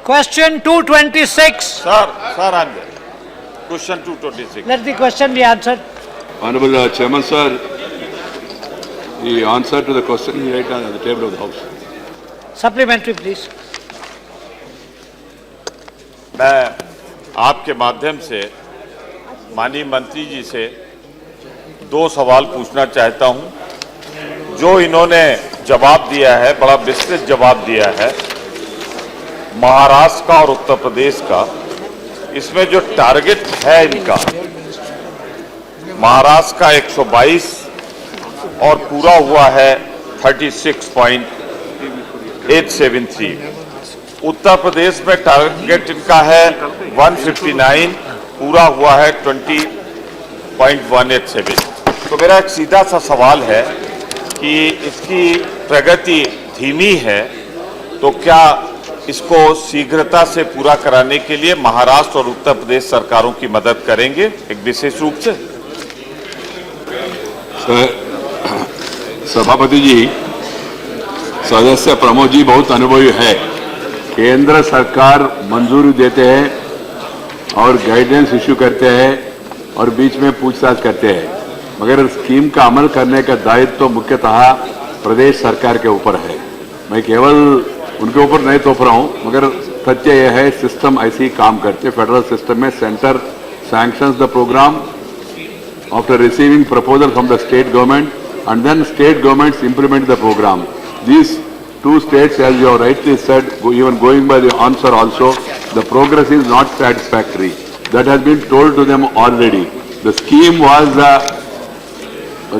Question 226. Sir, I'm there. Question 226. Let the question be answered. Honorable Chairman, sir, the answer to the question is right on the table of the House. Supplementary, please. मैं आपके माध्यम से माननीय मंत्री जी से दो सवाल पूछना चाहता हूं। जो इन्होंने जवाब दिया है, बड़ा विस्तृत जवाब दिया है महाराष्ट्र का और उत्तर प्रदेश का, इसमें जो टारगेट है इनका, महाराष्ट्र का 122 और पूरा हुआ है 36.873। उत्तर प्रदेश में टारगेट इनका है 159, पूरा हुआ है 20.187। तो मेरा एक सीधा सा सवाल है कि इसकी प्रगति धीमी है, तो क्या इसको शीघ्रता से पूरा कराने के लिए महाराष्ट्र और उत्तर प्रदेश सरकारों की मदद करेंगे एक विशेष रूप से? सभापति जी, सदस्य प्रमोद जी बहुत अनुभवी है। केंद्र सरकार मंजूरी देते हैं और गाइडेंस इश्यू करते हैं और बीच में पूछताछ करते हैं, मगर स्कीम का अमल करने का दायित्व तो मुख्यतः प्रदेश सरकार के ऊपर है। मैं केवल उनके ऊपर नहीं तोप रहा हूं, मगर सत्य यह है सिस्टम ऐसे ही काम करते। फेडरल सिस्टम में centre sanctions the programme after receiving proposal from the state government and then state governments implement the program. These two states, as you have rightly said, even going by the answer also, the progress is not satisfactory. That has been told to them already. The scheme was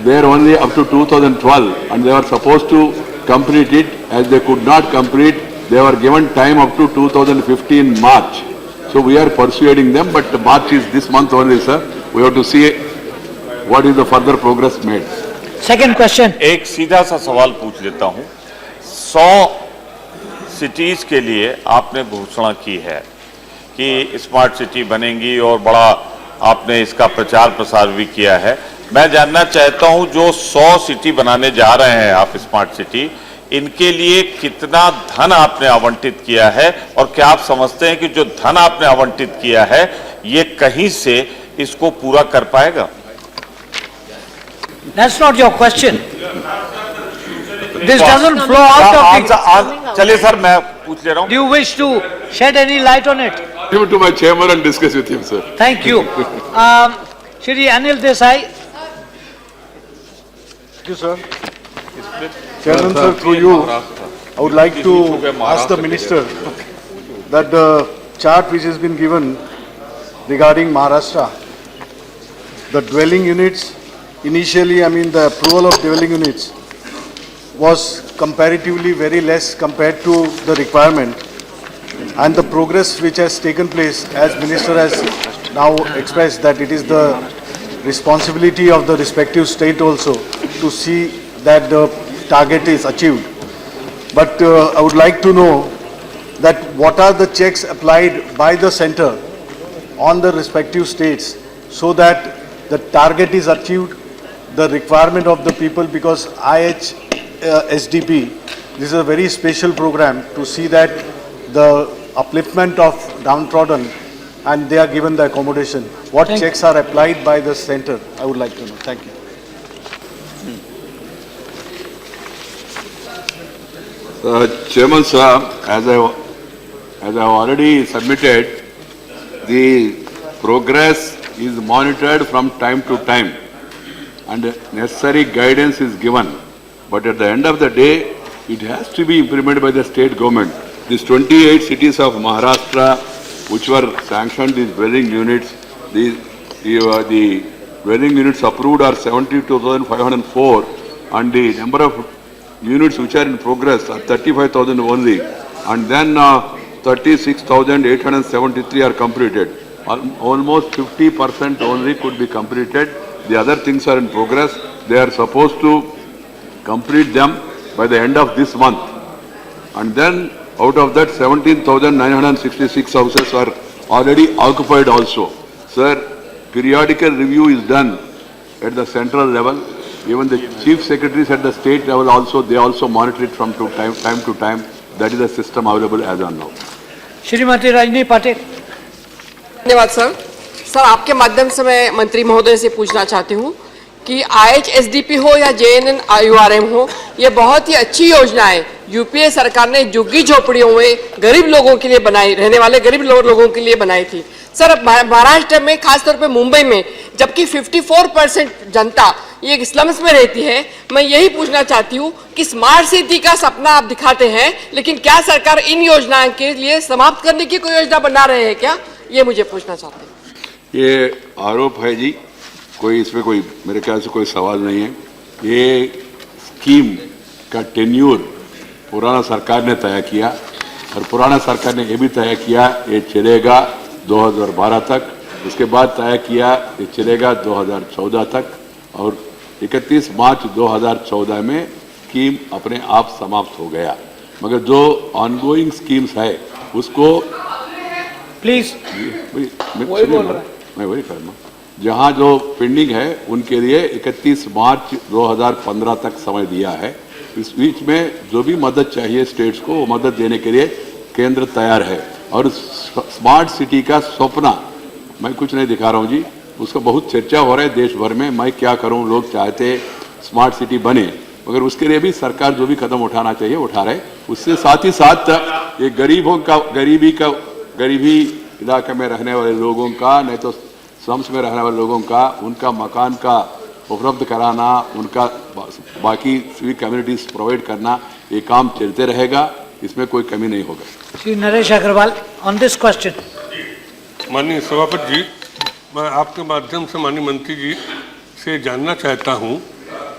there only up to 2012 and they were supposed to complete it. As they could not complete, they were given time up to 2015 March. So we are persuading them, but March is this month only, sir. We have to see what is the further progress made. Second question. एक सीधा सा सवाल पूछ लेता हूं। 100 cities के लिए आपने घोषणा की है कि स्मार्ट सिटी बनेंगी और बड़ा आपने इसका प्रचार प्रसार भी किया है। मैं जानना चाहता हूं जो 100 सिटी बनाने जा रहे हैं आप स्मार्ट सिटी, इनके लिए कितना धन आपने आवंटित किया है और क्या आप समझते हैं कि जो धन आपने आवंटित किया है ये कहीं से इसको पूरा कर पाएगा? That's not your question. This doesn't flow out of it. चलिए सर, मैं पूछ ले रहा हूं। Do you wish to shed any light on it? Give it to my chairman and discuss with him, sir. Thank you. Shri Anil Desai. Thank you, sir. Chairman, sir, through you, I would like to ask the minister that the chart which has been given regarding Maharashtra, the dwelling units, initially, the approval of dwelling units was comparatively very less compared to the requirement, and the progress which has taken place, as Minister has now expressed, that it is the responsibility of the respective state also to see that the target is achieved. But I would like to know that what are the checks applied by the center on the respective states so that the target is achieved, the requirement of the people, because SDP, this is a very special program to see that the upliftment of downtrodden and they are given the accommodation. What checks are applied by the center? I would like to know. Thank you. Chairman, sir, as I have already submitted, the progress is monitored from time to time and necessary guidance is given. But at the end of the day, it has to be implemented by the state government. These 28 cities of Maharashtra, which were sanctioned, these dwelling units, the dwelling units approved are 72,504 and the number of units which are in progress are 35,000 only. And then 36,873 are completed. Almost 50% only could be completed. The other things are in progress. They are supposed to complete them by the end of this month. And then out of that 17,966 houses are already occupied also. Sir, periodical review is done at the central level. Even the chief secretaries at the state level also, they also monitor it from time to time. That is the system available as on now. Shrimati Rajni Patil. धन्यवाद sir. Sir, आपके माध्यम से मैं मंत्री महोदय से पूछना चाहती हूँ कि IHSDP हो या JNNURM हो, ये बहुत ही अच्छी योजना है। यूपीए सरकार ने झुग्गी झोपड़ियों में गरीब लोगों के लिए बनाई, रहने वाले गरीब लोगों के लिए बनाई थी। सर, महाराष्ट्र में खासतौर पे मुंबई में जबकि 54% जनता ये स्लम्स में रहती है, मैं यही पूछना चाहती हूँ कि स्मार्ट सिटी का सपना आप दिखाते हैं, लेकिन क्या सरकार इन योजनाओं के लिए समाप्त करने की कोई योजना बना रहे हैं क्या? ये मुझे पूछना चाहते हैं। ये आरोप है जी, कोई इसमें कोई मेरे ख्याल से कोई सवाल नहीं है। ये स्कीम का टेन्यूर पुराना सरकार ने तय किया और पुराना सरकार ने ये भी तय किया ये चलेगा 2012 तक, उसके बाद तय किया ये चलेगा 2014 तक और 31 मार्च 2014 में स्कीम अपने आप समाप्त हो गया। मगर जो ऑनगोइंग स्कीम्स है उसको प्लीज, मैं वही करना, जहां जो पेंडिंग है उनके लिए 31 मार्च 2015 तक समय दिया है। इस बीच में जो भी मदद चाहिए स्टेट्स को, वो मदद देने के लिए केंद्र तैयार है। और स्मार्ट सिटी का सपना मैं कुछ नहीं दिखा रहा हूँ जी, उसका बहुत चर्चा हो रहा है देश भर में। मैं क्या करूँ, लोग चाहते स्मार्ट सिटी बने, मगर उसके लिए भी सरकार जो भी कदम उठाना चाहिए उठा रहे। उससे साथ ही साथ ये गरीबी इलाके में रहने वाले लोगों का, नहीं तो स्लम्स में रहने वाले लोगों का, उनका मकान का उपलब्ध कराना, उनका बाकी सिविक कम्युनिटीज प्रोवाइड करना, ये काम चलते रहेगा, इसमें कोई कमी नहीं होगा। Shri Naresh Agrawal on this question. माननीय सभापति जी, मैं आपके माध्यम से माननीय मंत्री जी से जानना चाहता हूं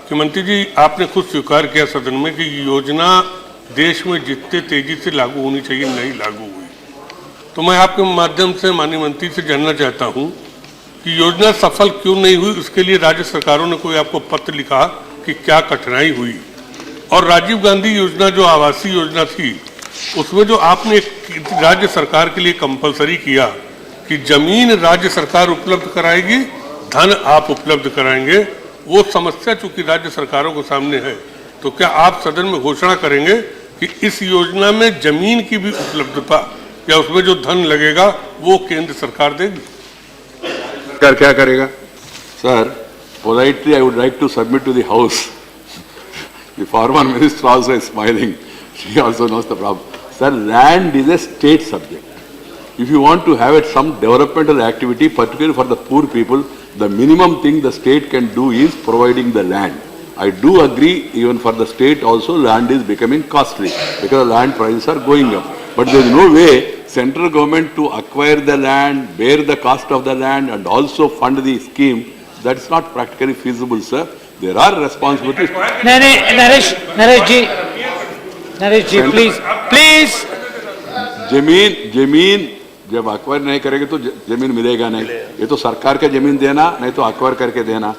कि मंत्री जी, आपने खुद स्वीकार किया सदन में कि योजना देश में जितने तेजी से लागू होनी चाहिए नहीं लागू हुई। तो मैं आपके माध्यम से माननीय मंत्री से जानना चाहता हूं कि योजना सफल क्यों नहीं हुई, उसके लिए राज्य सरकारों ने कोई आपको पत्र लिखा कि क्या कठिनाई हुई? और राजीव गांधी योजना जो आवासीय योजना थी, उसमें जो आपने राज्य सरकार के लिए कंपलसरी किया कि जमीन राज्य सरकार उपलब्ध कराएगी, धन आप उपलब्ध कराएंगे, वो समस्या चूंकि राज्य सरकारों के सामने है, तो क्या आप सदन में घोषणा करेंगे कि इस योजना में जमीन की भी उपलब्धता या उसमें जो धन लगेगा वो केंद्र सरकार देगी? सरकार क्या करेगा? Sir, politely I would like to submit to the House. The former minister also is smiling. She also knows the problem. Sir, land is a state subject. If you want to have some developmental activity, particularly for the poor people, the minimum thing the state can do is providing the land. I do agree, even for the state also, land is becoming costly because land prices are going up. But there is no way central government to acquire the land, bear the cost of the land and also fund the scheme. That's not practically feasible, sir. There are responsibilities. Naresh ji please. जमीन जब acquire नहीं करेंगे तो जमीन मिलेगा नहीं। ये तो सरकार का जमीन देना, नहीं तो अक्वायर करके देना।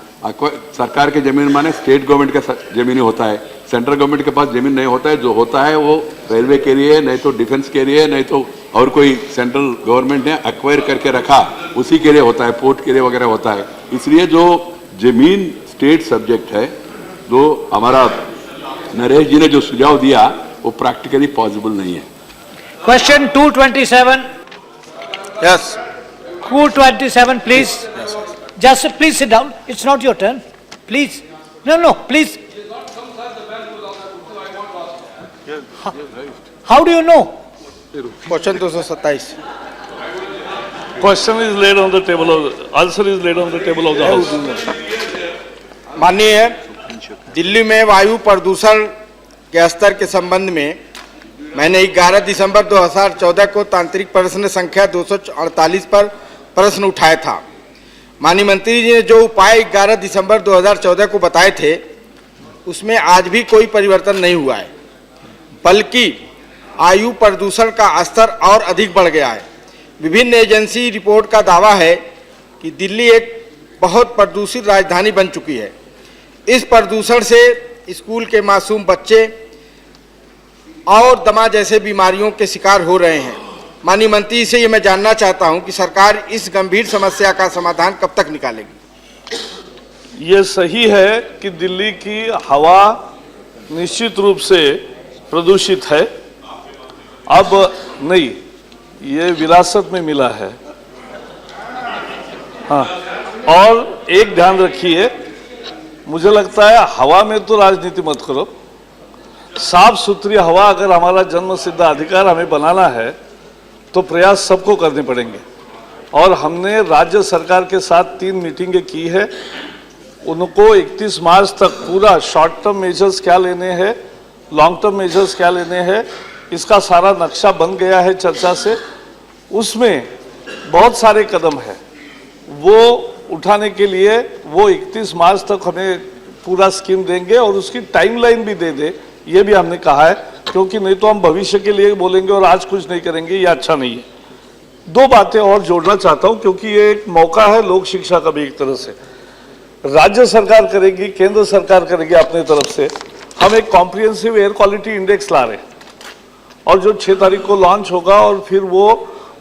सरकार के जमीन माने स्टेट गवर्नमेंट का जमीन ही होता है, सेंट्रल गवर्नमेंट के पास जमीन नहीं होता है। जो होता है वो रेलवे के लिए, नहीं तो डिफेंस के लिए, नहीं तो और कोई सेंट्रल गवर्नमेंट ने अक्वायर करके रखा उसी के लिए होता है, पोर्ट के लिए वगैरह होता है। इसलिए जो जमीन स्टेट सब्जेक्ट है, जो हमारा नरेश जी ने जो सुझाव दिया वो प्रैक्टिकली पॉसिबल नहीं है। Question 227। Yes. 227, please. Just please sit down. It's not your turn. Please. No, please. How do you know? Question 227. Question is laid on the table of, answer is laid on the table of the House. माननीय, दिल्ली में वायु प्रदूषण के स्तर के संबंध में मैंने 11 दिसंबर 2014 को तांत्रिक प्रश्न संख्या 248 पर प्रश्न उठाया था। माननीय मंत्री जी ने जो उपाय 11 दिसंबर 2014 को बताए थे, उसमें आज भी कोई परिवर्तन नहीं हुआ है, बल्कि वायु प्रदूषण का स्तर और अधिक बढ़ गया है। विभिन्न एजेंसी रिपोर्ट का दावा है कि दिल्ली एक बहुत प्रदूषित राजधानी बन चुकी है। इस प्रदूषण से स्कूल के मासूम बच्चे और दमा जैसे बीमारियों के शिकार हो रहे हैं। माननीय मंत्री से ये मैं जानना चाहता हूं कि सरकार इस गंभीर समस्या का समाधान कब तक निकालेगी? ये सही है कि दिल्ली की हवा निश्चित रूप से प्रदूषित है। अब नहीं, ये विरासत में मिला है। हाँ, और एक ध्यान रखिए, मुझे लगता है हवा में तो राजनीति मत करो। साफ सुथरी हवा अगर हमारा जन्म सिद्ध अधिकार हमें बनाना है तो प्रयास सबको करने पड़ेंगे। और हमने राज्य सरकार के साथ 3 मीटिंगें की है। उनको 31 मार्च तक पूरा शॉर्ट टर्म मेजर्स क्या लेने हैं, लॉन्ग टर्म मेजर्स क्या लेने हैं, इसका सारा नक्शा बन गया है चर्चा से। उसमें बहुत सारे कदम हैं, वो उठाने के लिए वो 31 मार्च तक हमें पूरा स्कीम देंगे और उसकी टाइमलाइन भी दे दे, ये भी हमने कहा है, क्योंकि नहीं तो हम भविष्य के लिए बोलेंगे और आज कुछ नहीं करेंगे, ये अच्छा नहीं है। 2 बातें और जोड़ना चाहता हूं, क्योंकि ये एक मौका है लोक शिक्षा का भी एक तरह से। राज्य सरकार करेगी, केंद्र सरकार करेगी अपने तरफ से। हम एक कॉम्प्रिहेंसिव एयर क्वालिटी इंडेक्स ला रहे हैं और जो 6 तारीख को लॉन्च होगा और फिर वो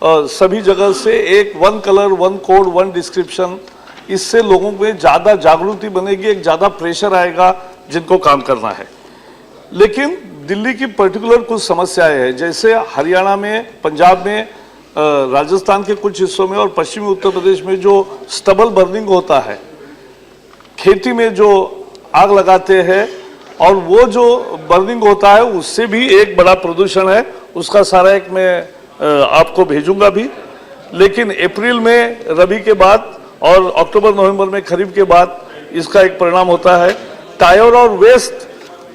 सभी जगह से एक 1 कलर 1 कोड 1 डिस्क्रिप्शन, इससे लोगों में ज़्यादा जागृति बनेगी, एक ज़्यादा प्रेशर आएगा जिनको काम करना है। लेकिन दिल्ली की पर्टिकुलर कुछ समस्याएं हैं, जैसे हरियाणा में, पंजाब में, राजस्थान के कुछ हिस्सों में और पश्चिमी उत्तर प्रदेश में जो स्टबल बर्निंग होता है, खेती में जो आग लगाते हैं, और वो जो बर्निंग होता है उससे भी एक बड़ा प्रदूषण है। उसका सारा एक मैं आपको भेजूंगा भी। लेकिन अप्रैल में रबी के बाद और अक्टूबर नवंबर में खरीफ के बाद इसका एक परिणाम होता है। टायर और वेस्ट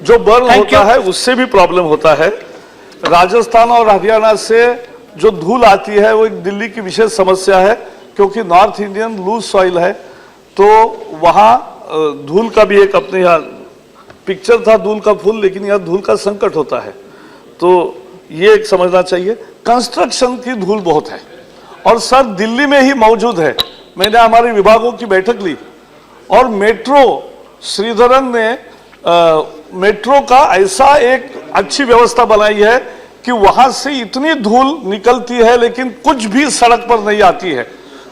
जो बर्न होता है उससे भी प्रॉब्लम होता है। राजस्थान और हरियाणा से जो धूल आती है वो एक दिल्ली की विशेष समस्या है, क्योंकि नॉर्थ इंडियन लूज सॉइल है, तो वहाँ धूल का भी एक अपने यहाँ पिक्चर था धूल का फूल, लेकिन यहाँ धूल का संकट होता है, तो ये एक समझना चाहिए। कंस्ट्रक्शन की धूल बहुत है और सर दिल्ली में ही मौजूद है। मैंने हमारे विभागों की बैठक ली और मेट्रो श्रीधरन ने मेट्रो का ऐसा एक अच्छी व्यवस्था बनाई है कि वहां से इतनी धूल निकलती है लेकिन कुछ भी सड़क पर नहीं आती है।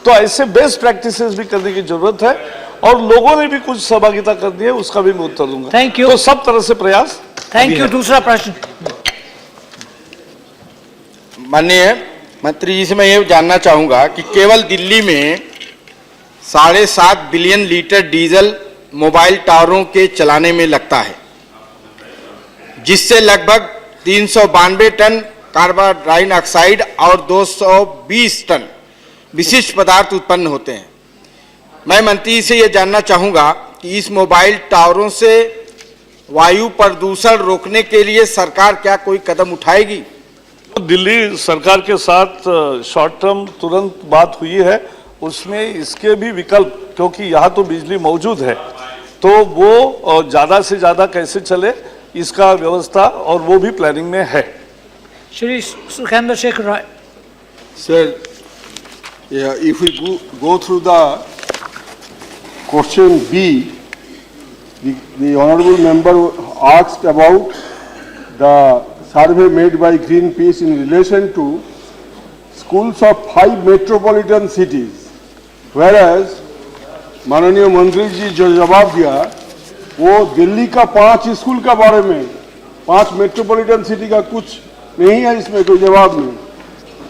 तो ऐसे बेस्ट प्रैक्टिसेस भी करने की जरूरत है और लोगों ने भी कुछ सहभागिता करनी है, उसका भी मैं उत्तर दूंगा। Thank you. तो सब तरह से प्रयास। Thank you. दूसरा प्रश्न। माननीय मंत्री जी से मैं ये जानना चाहूंगा कि केवल दिल्ली में 7.5 बिलियन लीटर डीजल मोबाइल टावरों के चलाने में लगता है, जिससे लगभग 392 टन कार्बन डाइऑक्साइड और 220 टन विशिष्ट पदार्थ उत्पन्न होते हैं। मैं मंत्री से ये जानना चाहूंगा कि इस मोबाइल टावरों से वायु प्रदूषण रोकने के लिए सरकार क्या कोई कदम उठाएगी? दिल्ली सरकार के साथ शॉर्ट टर्म तुरंत बात हुई है, उसमें इसके भी विकल्प, क्योंकि यहाँ तो बिजली मौजूद है, तो वो ज़्यादा से ज़्यादा कैसे चले इसका व्यवस्था और वो भी प्लानिंग में है। श्री सुखेंद्र शेखर राय। Sir, if we go through the question B, the honorable member asked about the survey made by Greenpeace in relation to schools of 5 metropolitan cities, whereas माननीय मंत्री जी जो जवाब दिया वो दिल्ली का 5 स्कूल का बारे में, 5 मेट्रोपॉलिटन सिटी का कुछ नहीं है, इसमें कोई जवाब नहीं।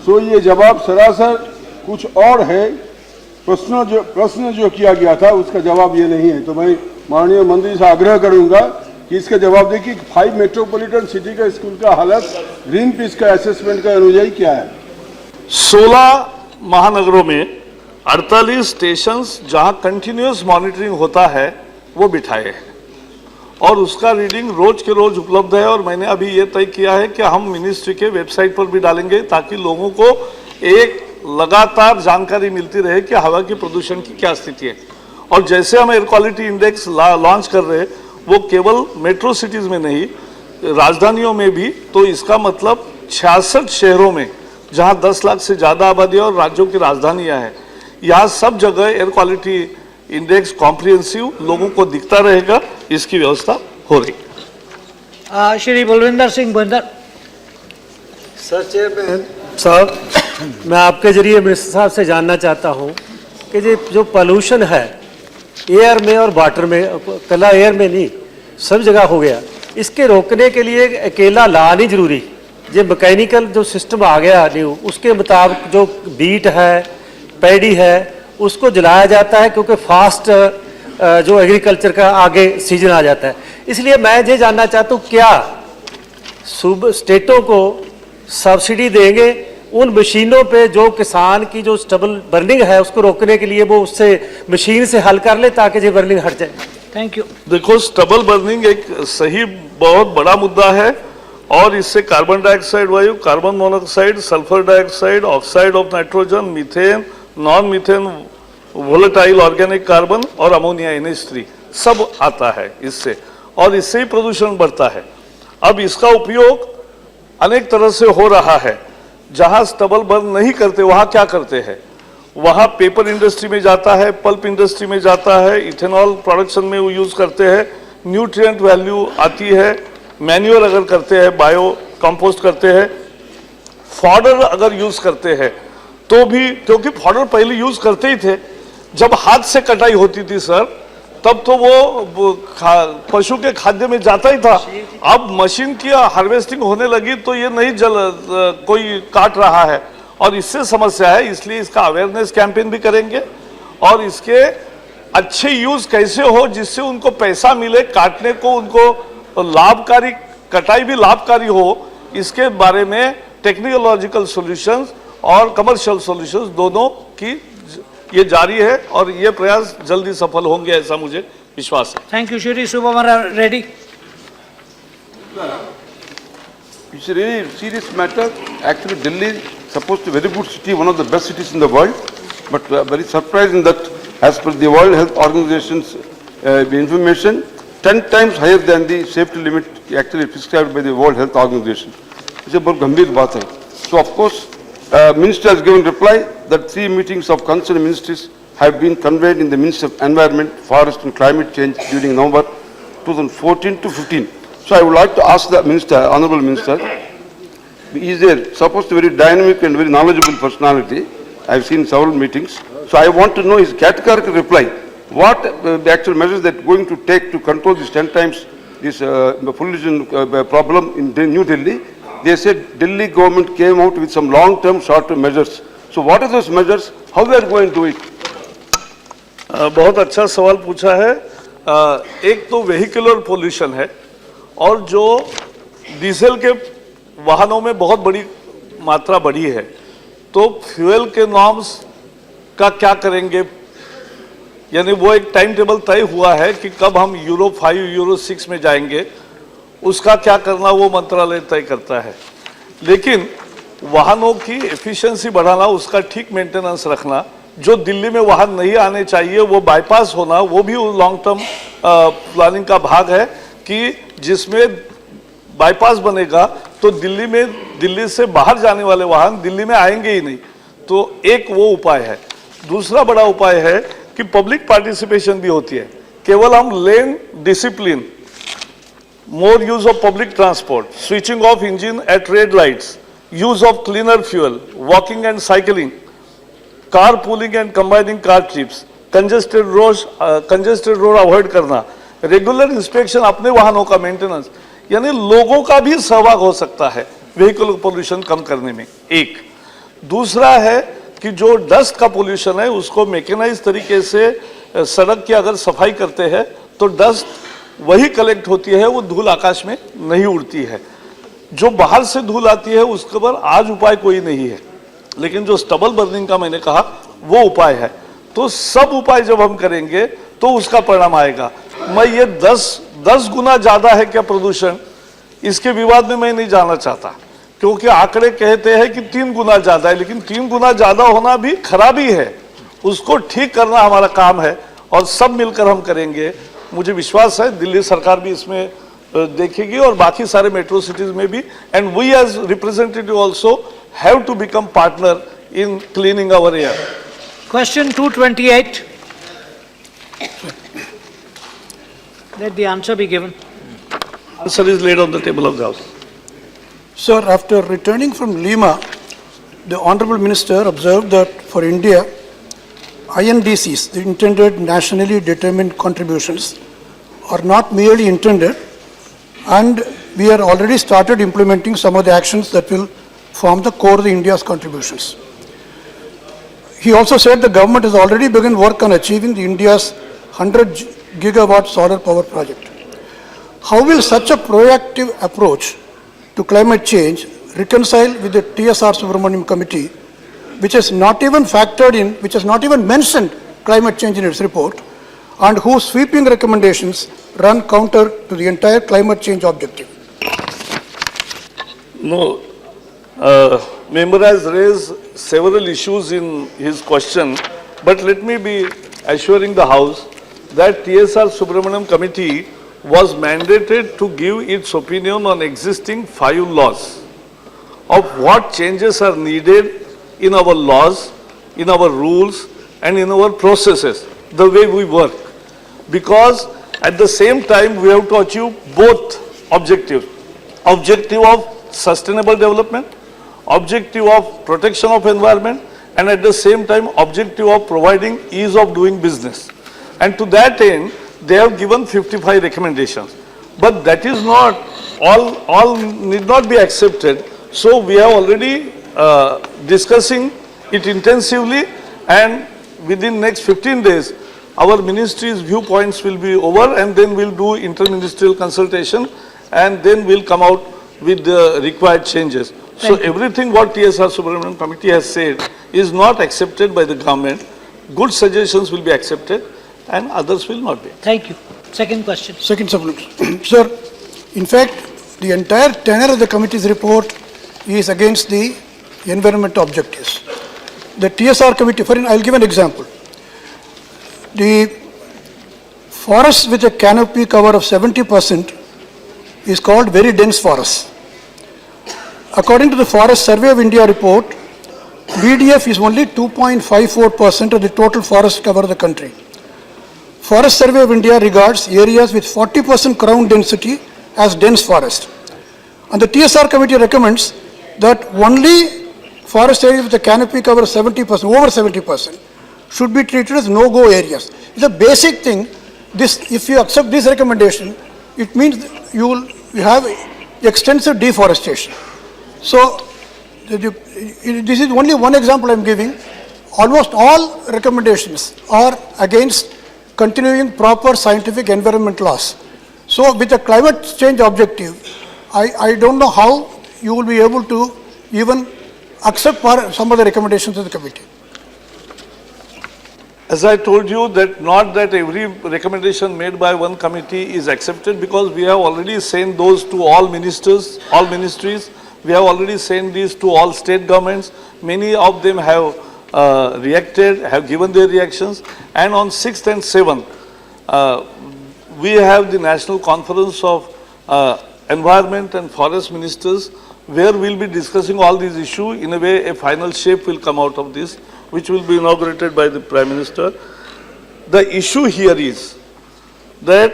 सो ये जवाब सरासर कुछ और है। प्रश्न जो किया गया था उसका जवाब ये नहीं है। तो मैं माननीय मंत्री से आग्रह करूंगा कि इसका जवाब दें कि 5 मेट्रोपॉलिटन सिटी का स्कूल का हालत ग्रीन पीस का असेसमेंट का अनुयायी क्या है। 16 महानगरों में 48 स्टेशंस जहां कंटिन्यूअस मॉनिटरिंग होता है वो बिठाए हैं और उसका रीडिंग रोज के रोज उपलब्ध है। और मैंने अभी ये तय किया है कि हम मिनिस्ट्री के वेबसाइट पर भी डालेंगे ताकि लोगों को एक लगातार जानकारी मिलती रहे कि हवा के प्रदूषण की क्या स्थिति है। और जैसे हम एयर क्वालिटी इंडेक्स लॉन्च कर रहे हैं वो केवल मेट्रो सिटीज में नहीं, राजधानियों में भी। तो इसका मतलब 66 शहरों में जहां 10 लाख से ज़्यादा आबादी और राज्यों की राजधानियां हैं, यहाँ सब जगह एयर क्वालिटी इंडेक्स कॉम्प्रिहेंसिव लोगों को दिखता रहेगा, इसकी व्यवस्था हो रही। श्री बलविंदर सिंह बंदर। सर चेयरमैन साहब, मैं आपके जरिए मिनिस्टर साहब से जानना चाहता हूँ कि जो पोल्यूशन है एयर में और वाटर में, कला एयर में नहीं सब जगह हो गया, इसके रोकने के लिए अकेला ला नहीं जरूरी, ये मैकेनिकल जो सिस्टम आ गया न्यू, उसके मुताबिक जो बीट है, पैडी है, उसको जलाया जाता है क्योंकि फास्ट जो एग्रीकल्चर का आगे सीजन आ जाता है। इसलिए मैं ये जानना चाहता हूँ क्या स्टेटों को सब्सिडी देंगे उन मशीनों पे जो किसान की जो स्टबल बर्निंग है उसको रोकने के लिए वो उससे मशीन से हल कर ले ताकि ये बर्निंग हट जाए। Thank you. देखो, स्टबल बर्निंग एक सही बहुत बड़ा मुद्दा है और इससे कार्बन डाइऑक्साइड वायु, carbon monoxide, sulphur dioxide, oxide of nitrogen, methane, non methane volatile organic carbon और अमोनिया NH3 सब आता है इससे, और इससे ही प्रदूषण बढ़ता है। अब इसका उपयोग अनेक तरह से हो रहा है। जहां स्टबल बर्न नहीं करते वहां क्या करते हैं, वहां पेपर इंडस्ट्री में जाता है, पल्प इंडस्ट्री में जाता है, इथेनॉल प्रोडक्शन में वो यूज करते हैं, न्यूट्रिएंट वैल्यू आती है, मैन्यूअर अगर करते हैं, बायो कंपोस्ट करते हैं, फॉडर अगर यूज करते हैं तो भी, क्योंकि फॉडर पहले यूज करते ही थे, जब हाथ से कटाई होती थी सर तब तो वो पशु के खाद्य में जाता ही था। अब मशीन की हार्वेस्टिंग होने लगी तो ये नहीं कोई काट रहा है और इससे समस्या है। इसलिए इसका अवेयरनेस कैंपेन भी करेंगे और इसके अच्छे यूज कैसे हो जिससे उनको पैसा मिले काटने को, उनको लाभकारी, कटाई भी लाभकारी हो, इसके बारे में टेक्नोलॉजिकल सॉल्यूशंस और कमर्शियल सॉल्यूशंस दोनों की ये जारी है और ये प्रयास जल्दी सफल होंगे ऐसा मुझे विश्वास है। Thank you, Shri Subhamara Reddy. It's a really serious matter. Actually, Delhi is supposed to be a very good city, one of the best cities in the world. But very surprising that as per the World Health Organization's information, 10 times higher than the safety limit actually prescribed by the World Health Organization. It's a very gambhir baat hai. So of course, Minister has given reply that 3 meetings of concerned ministries have been convened in the Ministry of Environment, Forest and Climate Change during November 2014 to 15. So I would like to ask the Minister, Honorable Minister, he is a supposed to be very dynamic and very knowledgeable personality. I have seen several meetings. So I want to know his categorical reply. What the actual measures that going to take to control this 10 times this pollution problem in New Delhi? They said Delhi government came out with some long-term, short-term measures. So what are those measures? How we are going to do it? बहुत अच्छा सवाल पूछा है। एक तो vehicular pollution है और जो डीजल के वाहनों में बहुत बड़ी मात्रा बढ़ी है, तो फ्यूल के नॉर्म्स का क्या करेंगे, यानी वो एक टाइम टेबल तय हुआ है कि कब हम यूरो 5, यूरो 6 में जाएंगे, उसका क्या करना वो मंत्रालय तय करता है। लेकिन वाहनों की एफिशिएंसी बढ़ाना, उसका ठीक मेंटेनेंस रखना, जो दिल्ली में वाहन नहीं आने चाहिए वो बाईपास होना, वो भी लॉन्ग टर्म प्लानिंग का भाग है कि जिसमें बाईपास बनेगा तो दिल्ली से बाहर जाने वाले वाहन दिल्ली में आएंगे ही नहीं। तो एक वो उपाय है। दूसरा बड़ा उपाय है कि पब्लिक पार्टिसिपेशन भी होती है। केवल हम लेन discipline, more use of public transport, switching off engine at red lights, use of cleaner fuel, walking and cycling, carpooling and combining car trips, congested road avoid करना, regular inspection अपने वाहनों का maintenance, यानी लोगों का भी सहभाग हो सकता है व्हीकल पोल्यूशन कम करने में। एक दूसरा है कि जो डस्ट का पोल्यूशन है उसको मैकेनाइज तरीके से सड़क की अगर सफाई करते हैं तो डस्ट वही कलेक्ट होती है, वो धूल आकाश में नहीं उड़ती है। जो बाहर से धूल आती है उसके पर आज उपाय कोई नहीं है, लेकिन जो स्टबल बर्निंग का मैंने कहा वो उपाय है। तो सब उपाय जब हम करेंगे तो उसका परिणाम आएगा। मैं ये 10 गुना ज्यादा है क्या प्रदूषण, इसके विवाद में मैं नहीं जाना चाहता, क्योंकि आंकड़े कहते हैं कि 3 गुना ज्यादा है, लेकिन 3 गुना ज्यादा होना भी खराबी है, उसको ठीक करना हमारा काम है और सब मिलकर हम करेंगे। मुझे विश्वास है दिल्ली सरकार भी इसमें देखेगी और बाकी सारे मेट्रो सिटीज में भी, and we as representative also have to become partner in cleaning our air. Question 228. Let the answer be given. Answer is laid on the table of the House. Sir, after returning from Lima, the Honorable Minister observed that for India, INDCs, the intended nationally determined contributions, are not merely intended and we are already started implementing some of the actions that will form the core of India's contributions. He also said the government has already begun work on achieving India's 100 gigawatt solar power project. How will such a proactive approach to climate change reconcile with the TSR Subramaniam Committee, which has not even factored in, which has not even mentioned climate change in its report, and whose sweeping recommendations run counter to the entire climate change objective? No, member has raised several issues in his question, but let me be assuring the House that TSR Subramaniam Committee was mandated to give its opinion on existing 5 laws of what changes are needed in our laws, in our rules, and in our processes, the way we work. Because at the same time, we have to achieve both objectives. Objective of sustainable development, objective of protection of environment, and at the same time, objective of providing ease of doing business. And to that end, they have given 55 recommendations. But that is not, all need not be accepted. So we are already discussing it intensively, and within next 15 days, our ministry's viewpoints will be over, and then we'll do interministerial consultation, and then we'll come out with the required changes. So everything what TSR Subramaniam Committee has said is not accepted by the government. Good suggestions will be accepted, and others will not be. Thank you. Second question. Second supplement. Sir, in fact, the entire tenor of the committee's report is against the environmental objectives. The TSR committee, I'll give an example. The forest with a canopy cover of 70% is called very dense forest. According to the Forest Survey of India report, VDF is only 2.54% of the total forest cover of the country. Forest Survey of India regards areas with 40% crown density as dense forest. And the TSR committee recommends that only forest areas with a canopy cover of 70%, over 70%, should be treated as no-go areas. It's a basic thing. This, if you accept this recommendation, it means you have extensive deforestation. So, this is only one example I am giving. Almost all recommendations are against continuing proper scientific environment laws. So, with the climate change objective, I don't know how you will be able to even accept some of the recommendations of the committee. As I told you, that not that every recommendation made by one committee is accepted, because we have already sent those to all ministers, all ministries. We have already sent these to all state governments. Many of them have reacted, have given their reactions. And on 6th and 7th, we have the National Conference of Environment and Forest Ministers, where we'll be discussing all these issues. In a way, a final shape will come out of this, which will be inaugurated by the Prime Minister. The issue here is that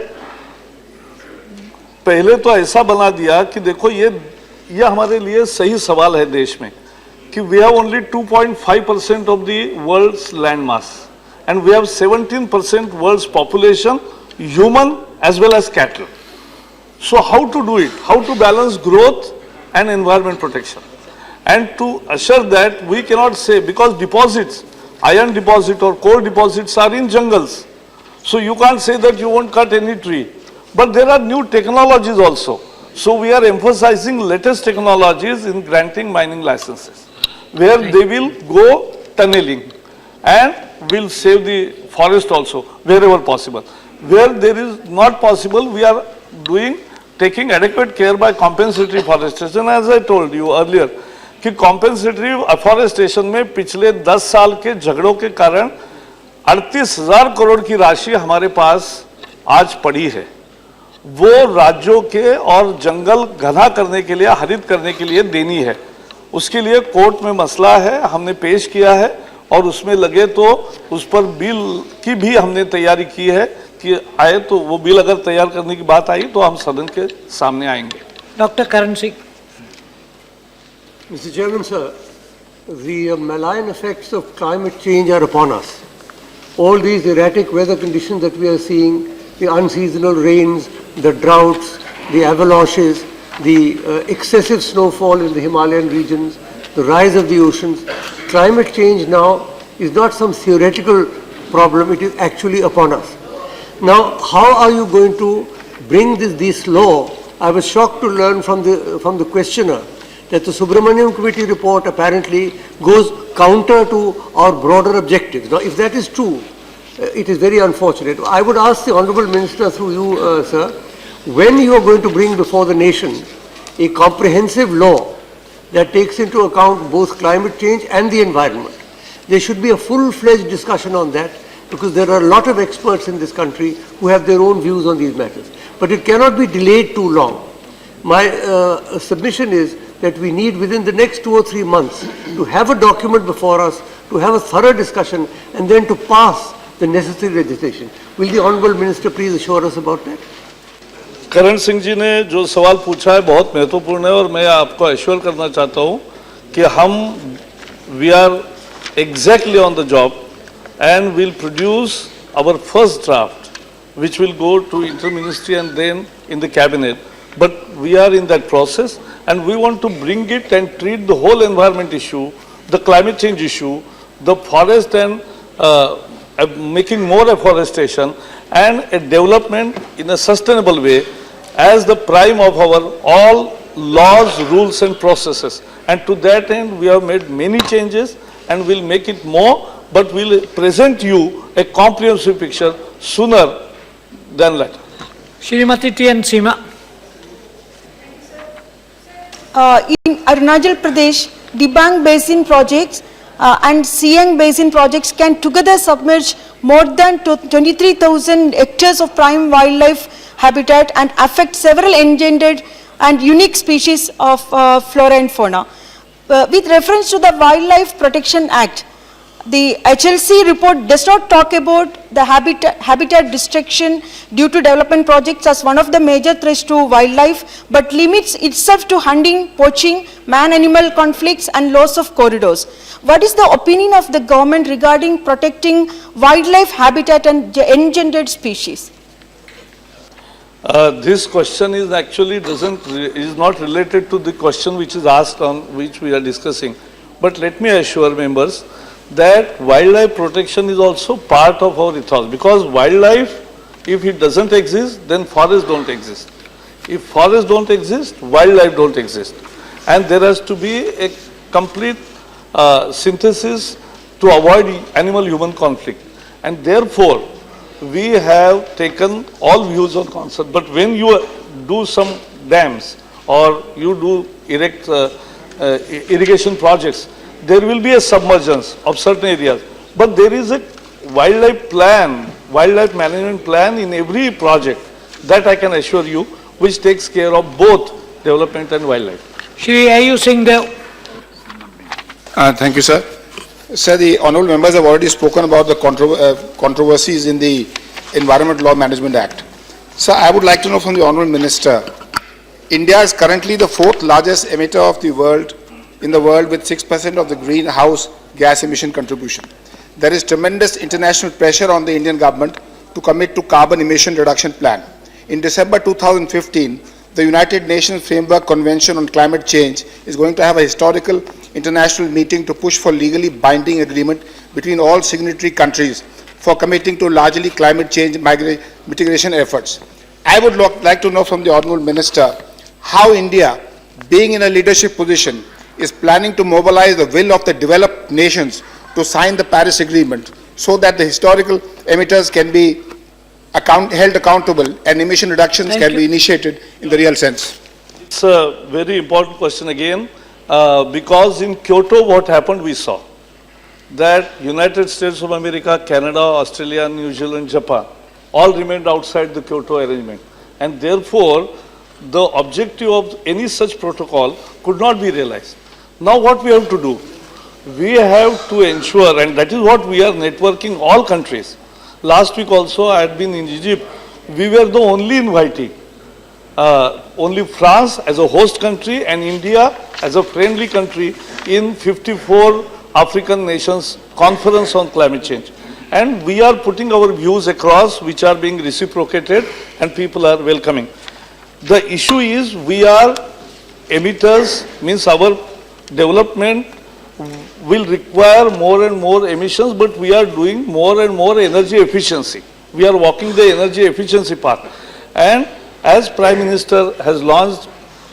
पहले तो ऐसा बना दिया कि देखो ये हमारे लिए सही सवाल है देश में कि we have only 2.5% of the world's land mass and we have 17% world's population, human as well as cattle. So how to do it? How to balance growth and environment protection? And to assure that, we cannot say, because deposits, iron deposit or coal deposits are in jungles. So you can't say that you won't cut any tree. But there are new technologies also. So we are emphasizing latest technologies in granting mining licenses, where they will go tunneling and will save the forest also, wherever possible. Where there is not possible, we are taking adequate care by compensatory forestation. As I told you earlier, कि compensatory afforestation में पिछले 10 साल के झगड़ों के कारण 38,000 करोड़ की राशि हमारे पास आज पड़ी है, वो राज्यों के और जंगल घना करने के लिए, हरित करने के लिए देनी है। उसके लिए कोर्ट में मसला है, हमने पेश किया है और उसमें लगे तो उस पर बिल की भी हमने तैयारी की है कि आए तो वो बिल अगर तैयार करने की बात आई तो हम सदन के सामने आएंगे। Doctor Karan Singh. Mr. Chairman, sir, the malign effects of climate change are upon us. All these erratic weather conditions that we are seeing, the unseasonal rains, the droughts, the avalanches, the excessive snowfall in the Himalayan regions, the rise of the oceans. Climate change now is not some theoretical problem, it is actually upon us. Now, how are you going to bring this law? I was shocked to learn from the questioner that the Subramaniam Committee report apparently goes counter to our broader objectives. Now, if that is true, it is very unfortunate. I would ask the Honourable Minister through you, sir, when you are going to bring before the nation a comprehensive law that takes into account both climate change and the environment. There should be a full-fledged discussion on that, because there are a lot of experts in this country who have their own views on these matters. But it cannot be delayed too long. My submission is that we need within the next 2 or 3 months to have a document before us, to have a thorough discussion, and then to pass the necessary legislation. Will the Honourable Minister please assure us about that? Karan Singh ji ने जो सवाल पूछा है बहुत महत्वपूर्ण है और मैं आपको एश्योर करना चाहता हूं कि हम we are exactly on the job and we'll produce our first draft, which will go to inter-ministry and then in the cabinet. But we are in that process, and we want to bring it and treat the whole environment issue, the climate change issue, the forest and making more afforestation and a development in a sustainable way as the prime of our all laws, rules and processes. And to that end, we have made many changes and we'll make it more, but we'll present you a comprehensive picture sooner than later. Shrimati T.N. Seema. In Arunachal Pradesh, Dibang Basin projects and Siang Basin projects can together submerge more than 23,000 hectares of prime wildlife habitat and affect several endangered and unique species of flora and fauna. With reference to the Wildlife Protection Act, the HLC report does not talk about the habitat destruction due to development projects as one of the major threats to wildlife, but limits itself to hunting, poaching, man-animal conflicts and loss of corridors. What is the opinion of the government regarding protecting wildlife habitat and endangered species? This question is actually is not related to the question which is asked on which we are discussing. But let me assure members that wildlife protection is also part of our ethos, because wildlife, if it doesn't exist, then forests don't exist. If forests don't exist, wildlife don't exist. And there has to be a complete synthesis to avoid animal-human conflict. And therefore, we have taken all views on concept. But when you do some dams or you do erect irrigation projects, there will be a submergence of certain areas. But there is a wildlife plan, wildlife management plan in every project, that I can assure you, which takes care of both development and wildlife. Shri Ayu Singh Dev. Thank you, sir. Sir, the honourable members have already spoken about the controversies in the Environment Law Management Act. Sir, I would like to know from the honourable minister, India is currently the 4th largest emitter of the world, in the world, with 6% of the greenhouse gas emission contribution. There is tremendous international pressure on the Indian government to commit to carbon emission reduction plan. In December 2015, the United Nations Framework Convention on Climate Change is going to have a historical international meeting to push for legally binding agreement between all signatory countries for committing to largely climate change mitigation efforts. I would like to know from the honourable minister how India, being in a leadership position, is planning to mobilize the will of the developed nations to sign the Paris Agreement so that the historical emitters can be held accountable and emission reductions can be initiated in the real sense. It's a very important question again, because in Kyoto what happened we saw that United States of America, Canada, Australia, New Zealand, Japan all remained outside the Kyoto arrangement, and therefore the objective of any such protocol could not be realized. Now what we have to do? We have to ensure, and that is what we are networking all countries. Last week also I had been in Egypt. We were the only inviting. Only France as a host country and India as a friendly country in 54 African nations conference on climate change. And we are putting our views across, which are being reciprocated and people are welcoming. The issue is we are emitters, means our development will require more and more emissions, but we are doing more and more energy efficiency. We are walking the energy efficiency path. And as Prime Minister has launched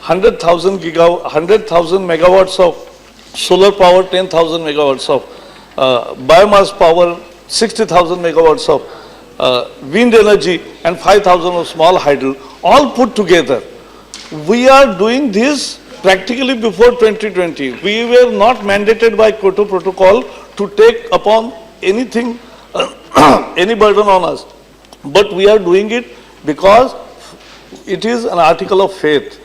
100,000 megawatts of solar power, 10,000 megawatts of biomass power, 60,000 megawatts of wind energy, and 5,000 of small hydro, all put together. We are doing this practically before 2020. We were not mandated by Kyoto Protocol to take upon anything, any burden on us. But we are doing it because it is an article of faith.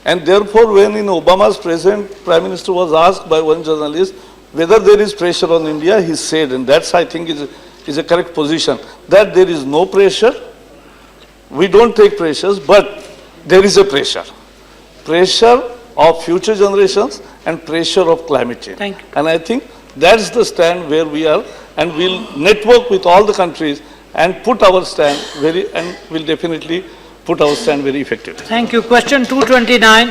And therefore, when in Obama's present, Prime Minister was asked by one journalist whether there is pressure on India, he said, and that's I think is a correct position, that there is no pressure. We don't take pressures, but there is a pressure. Pressure of future generations and pressure of climate change. Thank you. And I think that's the stand where we are, and we'll network with all the countries and put our stand and we'll definitely put our stand very effectively. Thank you. Question 229.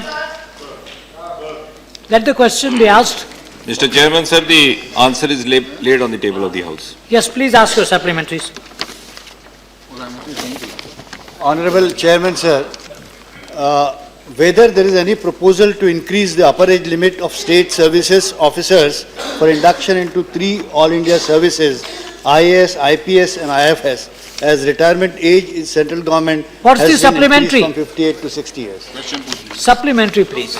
Let the question be asked. Mr. Chairman, sir, the answer is laid on the table of the House. Yes, please ask your supplementaries. Honorable Chairman, sir, whether there is any proposal to increase the upper age limit of state services officers for induction into 3 All India services, IAS, IPS and IFS, as retirement age in central government What's has the been supplementary? increased from 58 to 60 years. Supplementary, please.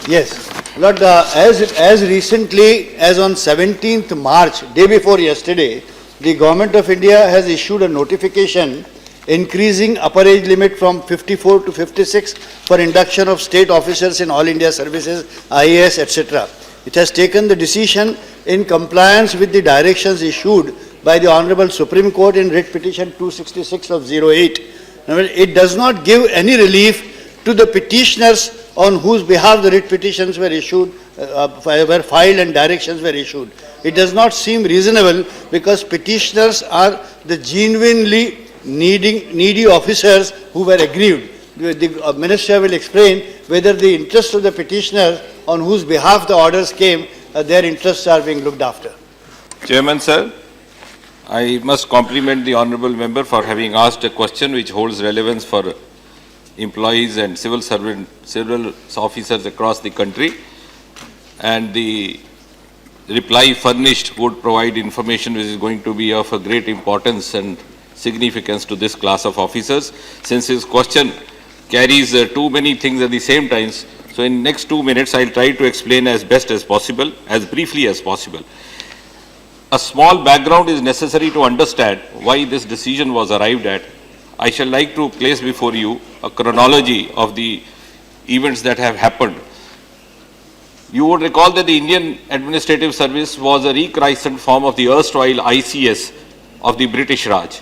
Yes. Lord, as recently as on 17th March, day before yesterday, the Government of India has issued a notification increasing upper age limit from 54 to 56 for induction of state officers in All India services, IAS, etc. It has taken the decision in compliance with the directions issued by the Honorable Supreme Court in writ petition 266 of 08. Now, it does not give any relief to the petitioners on whose behalf the writ petitions were issued, were filed and directions were issued. It does not seem reasonable because petitioners are the genuinely needy officers who were aggrieved. The Minister will explain whether the interests of the petitioners on whose behalf the orders came, their interests are being looked after. Chairman, sir, I must compliment the honourable member for having asked a question which holds relevance for employees and civil officers across the country, and the reply furnished would provide information which is going to be of a great importance and significance to this class of officers. Since his question carries too many things at the same time, so in next 2 minutes I'll try to explain as best as possible, as briefly as possible. A small background is necessary to understand why this decision was arrived at. I shall like to place before you a chronology of the events that have happened. You would recall that the Indian Administrative Service was a rechristened form of the erstwhile ICS of the British Raj.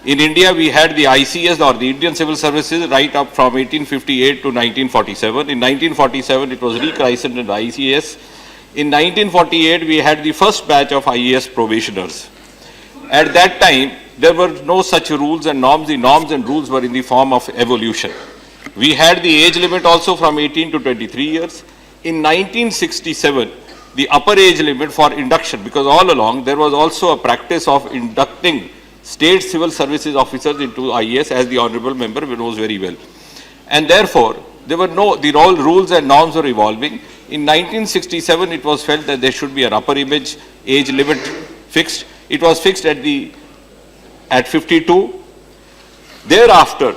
In India, we had the ICS or the Indian Civil Services right up from 1858 to 1947. In 1947, it was rechristened as ICS. In 1948, we had the first batch of IAS probationers. At that time, there were no such rules and norms. The norms and rules were in the form of evolution. We had the age limit also from 18 to 23 years. In 1967, the upper age limit for induction, because all along there was also a practice of inducting state civil services officers into IAS, as the honourable member knows very well. And therefore, there were the all rules and norms were evolving. In 1967, it was felt that there should be an upper age limit fixed. It was fixed at 52. Thereafter,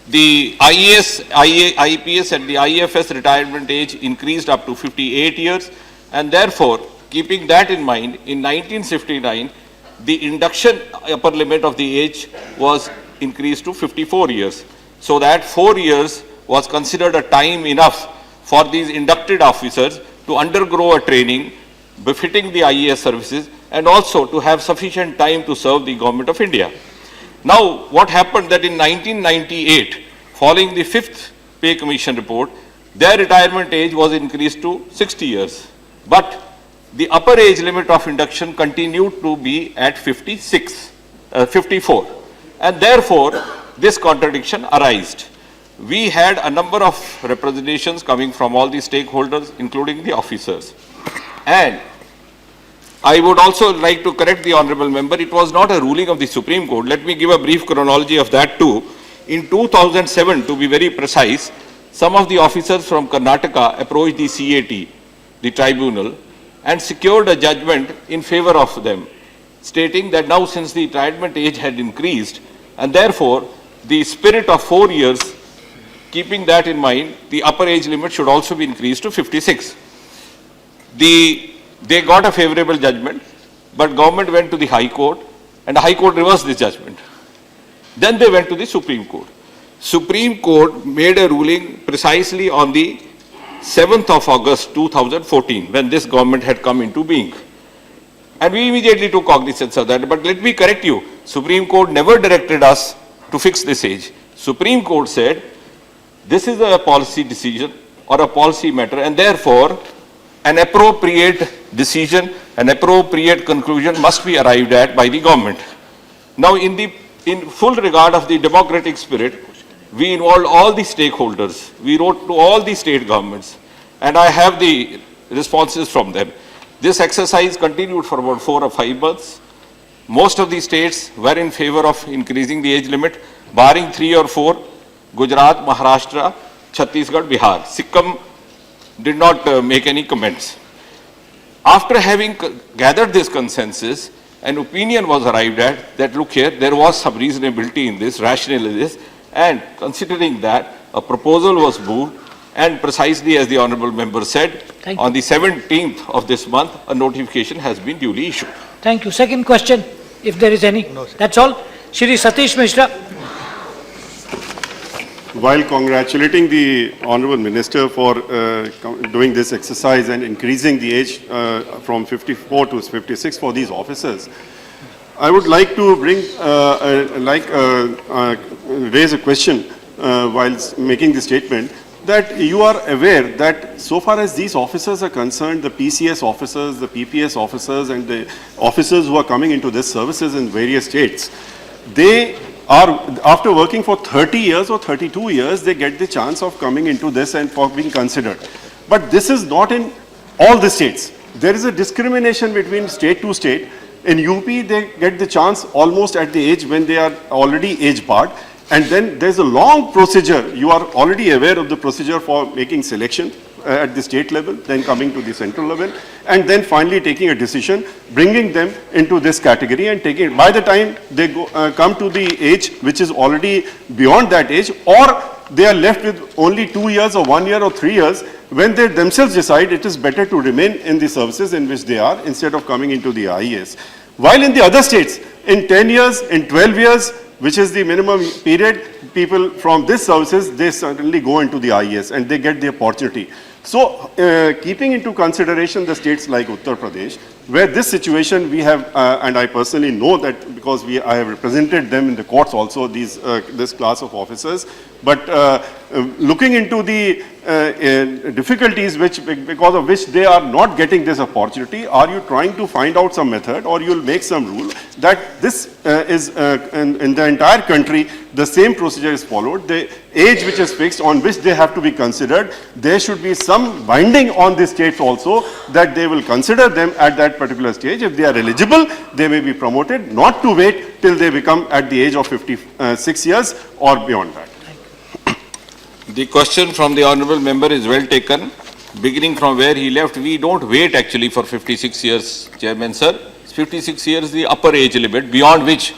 the IAS, IPS and the IFS retirement age increased up to 58 years, and therefore, keeping that in mind, in 1959, the induction upper limit of the age was increased to 54 years. So that 4 years was considered a time enough for these inducted officers to undergo a training befitting the IAS services and also to have sufficient time to serve the Government of India. Now, what happened that in 1998, following the 5th Pay Commission report, their retirement age was increased to 60 years. But the upper age limit of induction continued to be at 54. And therefore, this contradiction arose. we had a number of representations coming from all the stakeholders, including the officers. And I would also like to correct the honorable member, it was not a ruling of the Supreme Court. Let me give a brief chronology of that too. In 2007, to be very precise, some of the officers from Karnataka approached the CAT, the tribunal, and secured a judgment in favor of them, stating that now since the retirement age had increased, and therefore the spirit of 4 years, keeping that in mind, the upper age limit should also be increased to 56. They got a favorable judgment, but government went to the High Court, and the High Court reversed this judgment. Then they went to the Supreme Court. Supreme Court made a ruling precisely on the 7th of August 2014, when this government had come into being. And we immediately took cognizance of that. But let me correct you, Supreme Court never directed us to fix this age. Supreme Court said, this is a policy decision or a policy matter, and therefore an appropriate decision, an appropriate conclusion must be arrived at by the government. Now, in full regard of the democratic spirit, we involved all the stakeholders. We wrote to all the state governments, and I have the responses from them. This exercise continued for about 4 or 5 months. Most of the states were in favor of increasing the age limit, barring 3 or 4, Gujarat, Maharashtra, Chhattisgarh, Bihar. Sikkim did not make any comments. After having gathered this consensus, an opinion was arrived at that, look here, there was some reasonability in this, rationale in this, and considering that, a proposal was moved, and precisely as the honourable member said, on the 17th of this month, a notification has been duly issued. Thank you. Second question, if there is any. No, that's all. Shri Satish Mishra. While congratulating the Honourable Minister for doing this exercise and increasing the age from 54 to 56 for these officers, I would like to raise a question while making the statement that you are aware that so far as these officers are concerned, the PCS officers, the PPS officers and the officers who are coming into this services in various states, they are, after working for 30 years or 32 years, they get the chance of coming into this and for being considered. But this is not in all the states. There is a discrimination between state to state. In UP, they get the chance almost at the age when they are already age barred. And then there's a long procedure. You are already aware of the procedure for making selection at the state level, then coming to the central level, and then finally taking a decision, bringing them into this category and taking it. By the time they come to the age which is already beyond that age, or they are left with only 2 years or 1 year or 3 years, when they themselves decide it is better to remain in the services in which they are instead of coming into the IAS. While in the other states, in 10 years, in 12 years, which is the minimum period, people from this services, they certainly go into the IAS and they get the opportunity. So, keeping into consideration the states like Uttar Pradesh, where this situation we have, and I personally know that because I have represented them in the courts also, this class of officers, but looking into the difficulties because of which they are not getting this opportunity, are you trying to find out some method or you will make some rule that this is in the entire country, the same procedure is followed, the age which is fixed on which they have to be considered, there should be some binding on the states also that they will consider them at that particular stage. If they are eligible, they may be promoted, not to wait till they become at the age of 56 years or beyond that. The question from the honourable member is well taken. Beginning from where he left, we don't wait actually for 56 years, Chairman sir. 56 years is the upper age limit, beyond which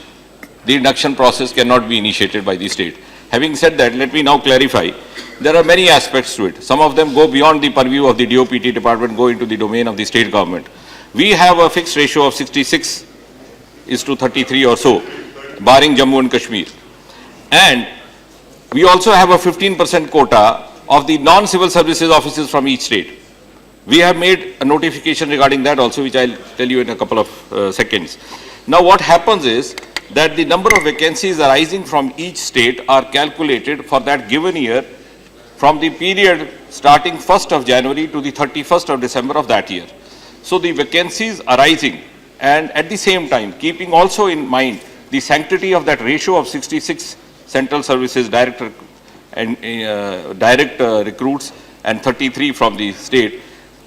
the induction process cannot be initiated by the state. Having said that, let me now clarify. There are many aspects to it. Some of them go beyond the purview of the DOPT department, go into the domain of the state government. We have a fixed ratio of 66:33 or so, barring Jammu and Kashmir. And we also have a 15% quota of the non-civil services officers from each state. We have made a notification regarding that also, which I'll tell you in a couple of seconds. Now what happens is that the number of vacancies arising from each state are calculated for that given year from the period starting 1st of January to the 31st of December of that year. So the vacancies arising, and at the same time keeping also in mind the sanctity of that ratio of 66 central services director and direct recruits and 33 from the state.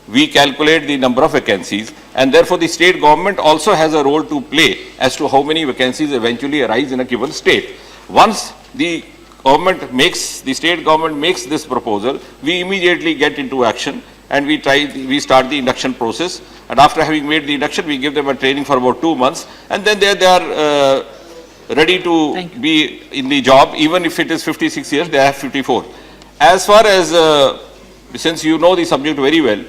We calculate the number of vacancies, and therefore the state government also has a role to play as to how many vacancies eventually arise in a given state. Once the state government makes this proposal, we immediately get into action and we start the induction process. And after having made the induction, we give them a training for about 2 months, and then they are ready to be in the job. Even if it is 56 years, they have 54. As far as, since you know the subject very well,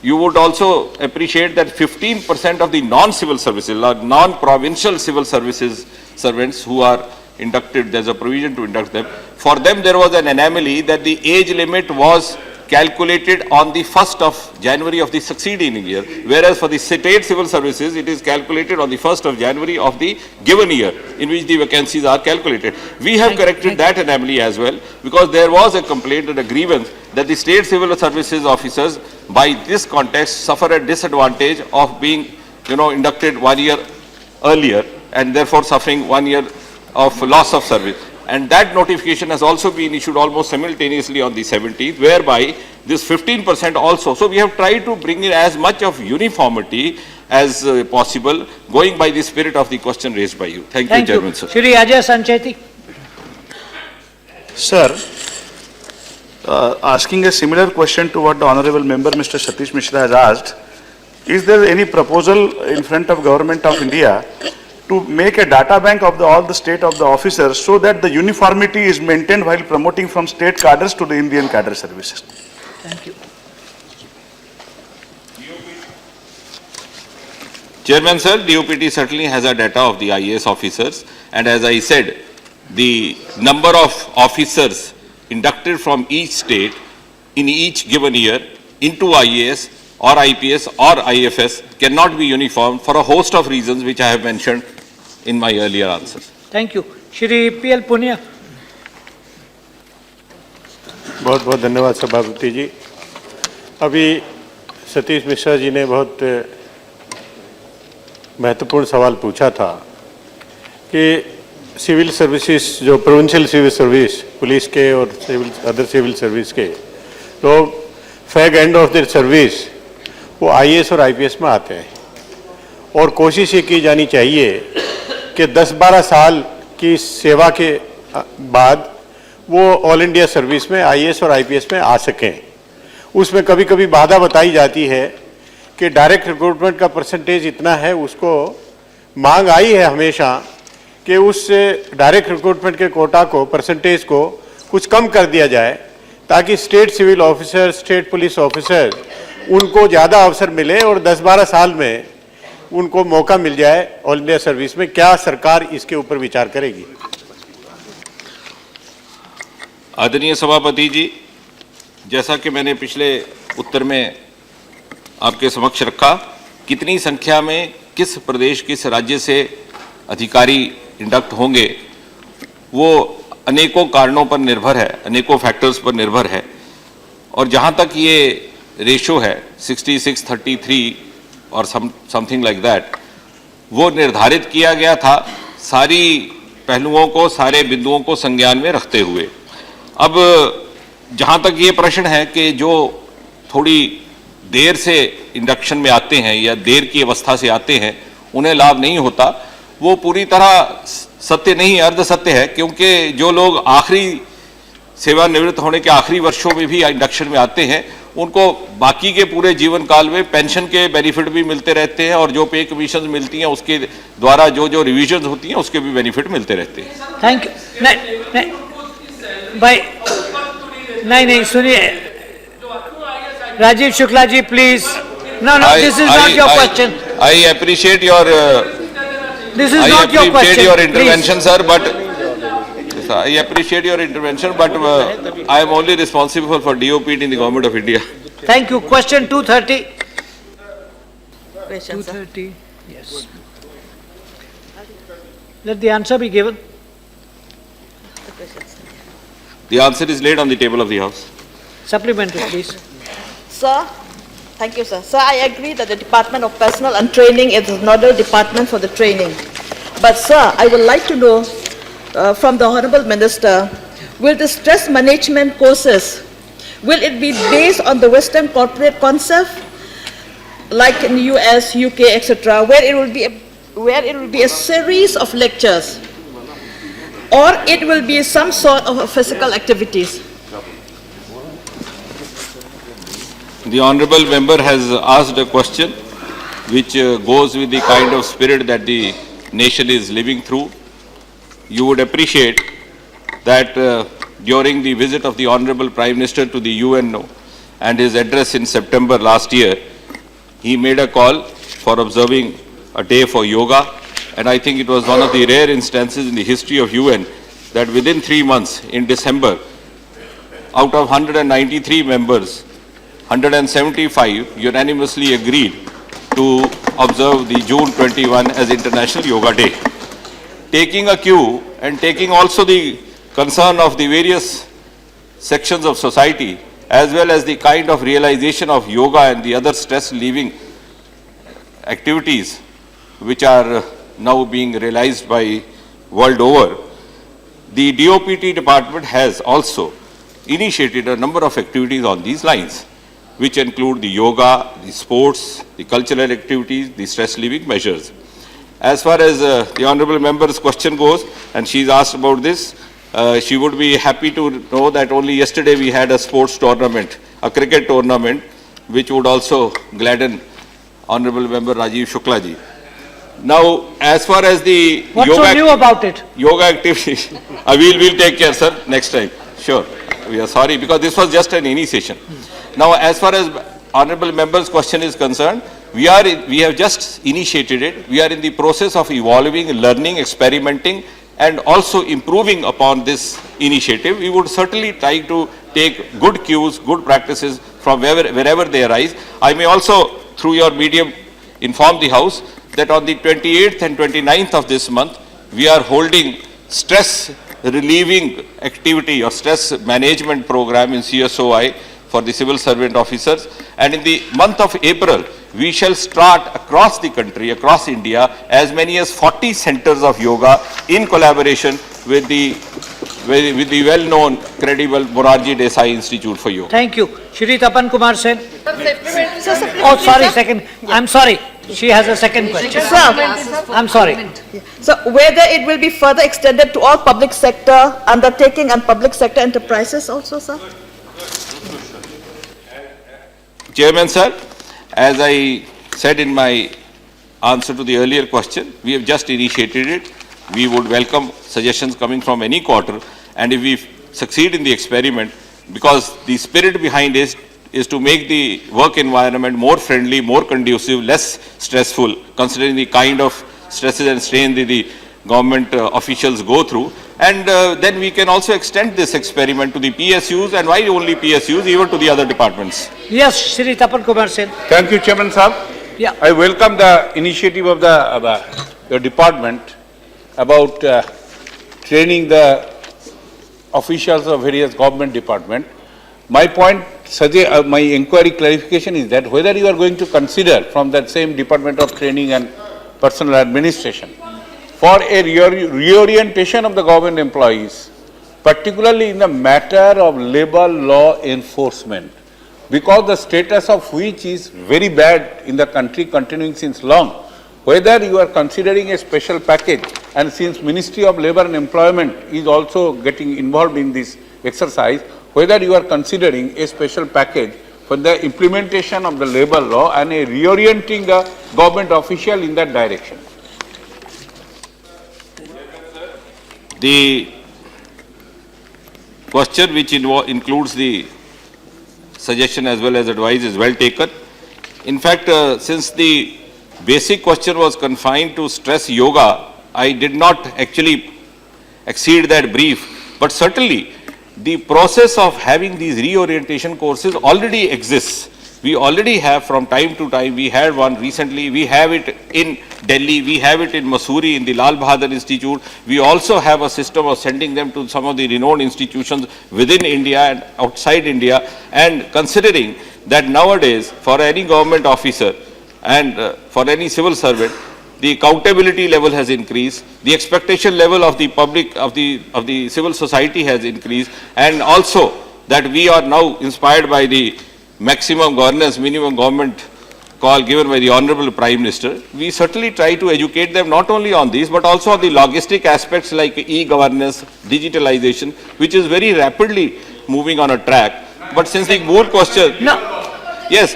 you would also appreciate that 15% of the non-civil services or non-provincial civil services servants who are inducted, there's a provision to induct them. For them, there was an anomaly that the age limit was calculated on the 1st of January of the succeeding year, whereas for the state civil services, it is calculated on the 1st of January of the given year in which the vacancies are calculated. We have corrected that anomaly as well, because there was a complaint and a grievance that the state civil services officers, by this context, suffer a disadvantage of being, inducted 1 year earlier, and therefore suffering 1 year of loss of service. And that notification has also been issued almost simultaneously on the 17th, whereby this 15% also. So we have tried to bring in as much of uniformity as possible, going by the spirit of the question raised by you. Thank you, Chairman, sir. Shri Ajay Sancheti. Sir, asking a similar question to what the Honorable Member Mr. Satish Mishra has asked, is there any proposal in front of Government of India to make a data bank of all the state of the officers so that the uniformity is maintained while promoting from state cadres to the Indian cadre services? Thank you. Chairman, sir, DOPT certainly has a data of the IAS officers, and as I said, the number of officers inducted from each state in each given year into IAS or IPS or IFS cannot be uniform for a host of reasons which I have mentioned in my earlier answers. Thank you. Shri P.L. Punia. बहुत बहुत धन्यवाद सभापति जी। अभी सतीश मिश्रा जी ने बहुत महत्वपूर्ण सवाल पूछा था कि सिविल सर्विसेज, जो प्रोविंशियल सिविल सर्विस, पुलिस के और अदर सिविल सर्विस के लोग fag end of their service वो आईएएस और आईपीएस में आते हैं, और कोशिश ये की जानी चाहिए कि 10-12 साल की सेवा के बाद वो ऑल इंडिया सर्विस में आईएएस और आईपीएस में आ सकें। उसमें कभी कभी बाधा बताई जाती है कि डायरेक्ट रिक्रूटमेंट का परसेंटेज इतना है, उसको मांग आई है हमेशा कि उस डायरेक्ट रिक्रूटमेंट के कोटा को, परसेंटेज को कुछ कम कर दिया जाए, ताकि state civil officer, state police officer, उनको ज़्यादा अवसर मिले और 10-12 साल में उनको मौका मिल जाए ऑल इंडिया सर्विस में। क्या सरकार इसके ऊपर विचार करेगी? आदरणीय सभापति जी, जैसा कि मैंने पिछले उत्तर में आपके समक्ष रखा, कितनी संख्या में किस प्रदेश, किस राज्य से अधिकारी इंडक्ट होंगे, वो अनेकों कारणों पर निर्भर है, अनेकों फैक्टर्स पर निर्भर है। और जहाँ तक ये रेशो है 66-33 और समथिंग लाइक दैट, वो निर्धारित किया गया था सारी पहलुओं को, सारे बिंदुओं को संज्ञान में रखते हुए। अब जहाँ तक ये प्रश्न है कि जो थोड़ी देर से इंडक्शन में आते हैं या देर की अवस्था से आते हैं, उन्हें लाभ नहीं होता, वो पूरी तरह सत्य नहीं, अर्ध सत्य है, क्योंकि जो लोग आखिरी सेवानिवृत्त होने के आखिरी वर्षों में भी इंडक्शन में आते हैं, उनको बाकी के पूरे जीवन काल में पेंशन के बेनिफिट भी मिलते रहते हैं, और जो पे कमीशन मिलती हैं उसके द्वारा जो रिविजन होती हैं उसके भी बेनिफिट मिलते रहते हैं। Thank you. भाई नहीं सुनिए, Rajiv Shukla ji please. No, this is not your question. I appreciate your This is not your question. I appreciate your intervention, please. sir, but I appreciate your intervention, but I am only responsible for DOPT in the Government of India. Thank you. Question 230. Question, 230. Yes. Let the answer be given. The answer is laid on the table of the House. Supplementary, please. Sir, thank you, sir. Sir, I agree that the Department of Personnel and Training is the nodal department for the training. But, sir, I would like to know from the Honorable Minister, will the stress management courses, will it be based on the Western corporate concept, like in US, UK, etc., where it will be a series of lectures, or it will be some sort of physical activities? The honorable member has asked a question which goes with the kind of spirit that the nation is living through. You would appreciate that during the visit of the Honorable Prime Minister to the UNO and his address in September last year, he made a call for observing a day for yoga, and I think it was one of the rare instances in the history of UN that within 3 months, in December, out of 193 members, 175 unanimously agreed to observe the June 21 as International Yoga Day. Taking a cue and taking also the concern of the various sections of society, as well as the kind of realization of yoga and the other stress-relieving activities which are now being realized by world over, the DOPT department has also initiated a number of activities on these lines, which include the yoga, the sports, the cultural activities, the stress-relieving measures. As far as the honorable member's question goes, and she's asked about this, she would be happy to know that only yesterday we had a sports tournament, a cricket tournament, which would also gladden Honorable Member Rajiv Shukla ji. Now, as far as the What's so new about it? Yoga activity, we'll take care, sir, next time. Sure. We are sorry, because this was just an initiation. Now, as far as honorable member's question is concerned, we have just initiated it. We are in the process of evolving, learning, experimenting, and also improving upon this initiative. We would certainly try to take good cues, good practices from wherever they arise. I may also, through your medium, inform the House that on the 28th and 29th of this month, we are holding stress relieving activity or stress management program in CSOI for the civil servant officers. And in the month of April, we shall start across the country, across India, as many as 40 centers of yoga in collaboration with the well-known, credible Morarji Desai Institute for Yoga. Thank you. Shri Tapan Kumar Sen. Oh, sorry, second. I'm sorry. She has a second question. Sir, I'm sorry. so whether it will be further extended to all public sector undertaking and public sector enterprises also, sir? Chairman, sir, as I said in my answer to the earlier question, we have just initiated it. We would welcome suggestions coming from any quarter, and if we succeed in the experiment, because the spirit behind it is to make the work environment more friendly, more conducive, less stressful, considering the kind of stresses and strain that the government officials go through. And then we can also extend this experiment to the PSUs, and why only PSUs, even to the other departments. Yes, Shri Tapan Kumar Sen. Thank you, Chairman Sahab. Yeah. I welcome the initiative of the department about training the officials of various government departments. My point, my inquiry clarification is that whether you are going to consider from that same Department of Training and Personal Administration for a reorientation of the government employees, particularly in the matter of labor law enforcement, because the status of which is very bad in the country continuing since long, whether you are considering a special package, and since Ministry of Labour and Employment is also getting involved in this exercise, whether you are considering a special package for the implementation of the labor law and a reorienting the government official in that direction. The question which includes the suggestion as well as advice is well taken. In fact, since the basic question was confined to stress yoga, I did not actually exceed that brief, but certainly the process of having these reorientation courses already exists. We already have from time to time, we had one recently, we have it in Delhi, we have it in Mussoorie in the Lal Bahadur Institute. We also have a system of sending them to some of the renowned institutions within India and outside India. And considering that nowadays for any government officer and for any civil servant, the accountability level has increased, the expectation level of the public, of the civil society has increased, and also that we are now inspired by the maximum governance, minimum government call given by the Honorable Prime Minister. We certainly try to educate them not only on these, but also on the logistic aspects like e-governance, digitalization, which is very rapidly moving on a track. But since the more question... No. Yes.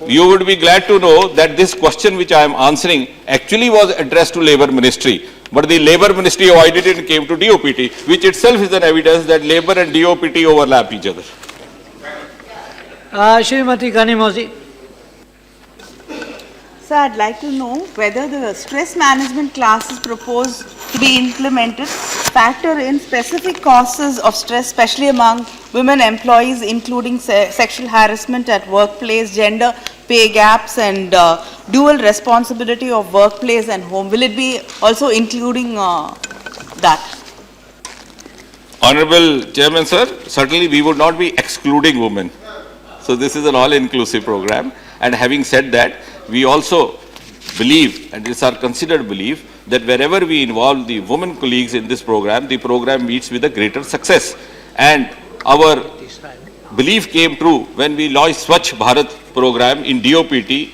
You would be glad to know that this question which I am answering actually was addressed to Labour Ministry. But the Labour Ministry avoided it and came to DOPT, which itself is an evidence that Labour and DOPT overlap each other. Shrimati Kanimozhi. Sir, I'd like to know whether the stress management classes proposed to be implemented factor in specific causes of stress, especially among women employees, including sexual harassment at workplace, gender pay gaps, and dual responsibility of workplace and home. Will it be also including that? Honorable Chairman, sir, certainly we would not be excluding women. So this is an all-inclusive program. And having said that, we also believe, and it's our considered belief, that wherever we involve the women colleagues in this program, the program meets with a greater success. And our belief came true when we launched Swachh Bharat program in DOPT,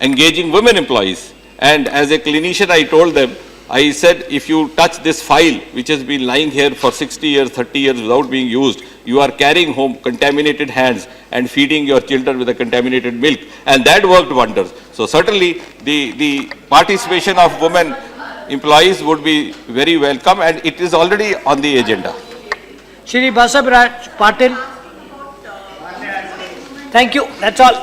engaging women employees. And as a clinician, I told them, I said, if you touch this file, which has been lying here for 60 years, 30 years without being used, you are carrying home contaminated hands and feeding your children with a contaminated milk. And that worked wonders. So certainly the participation of women employees would be very welcome, and it is already on the agenda. Shri Basabraj Patil. Thank you. That's all.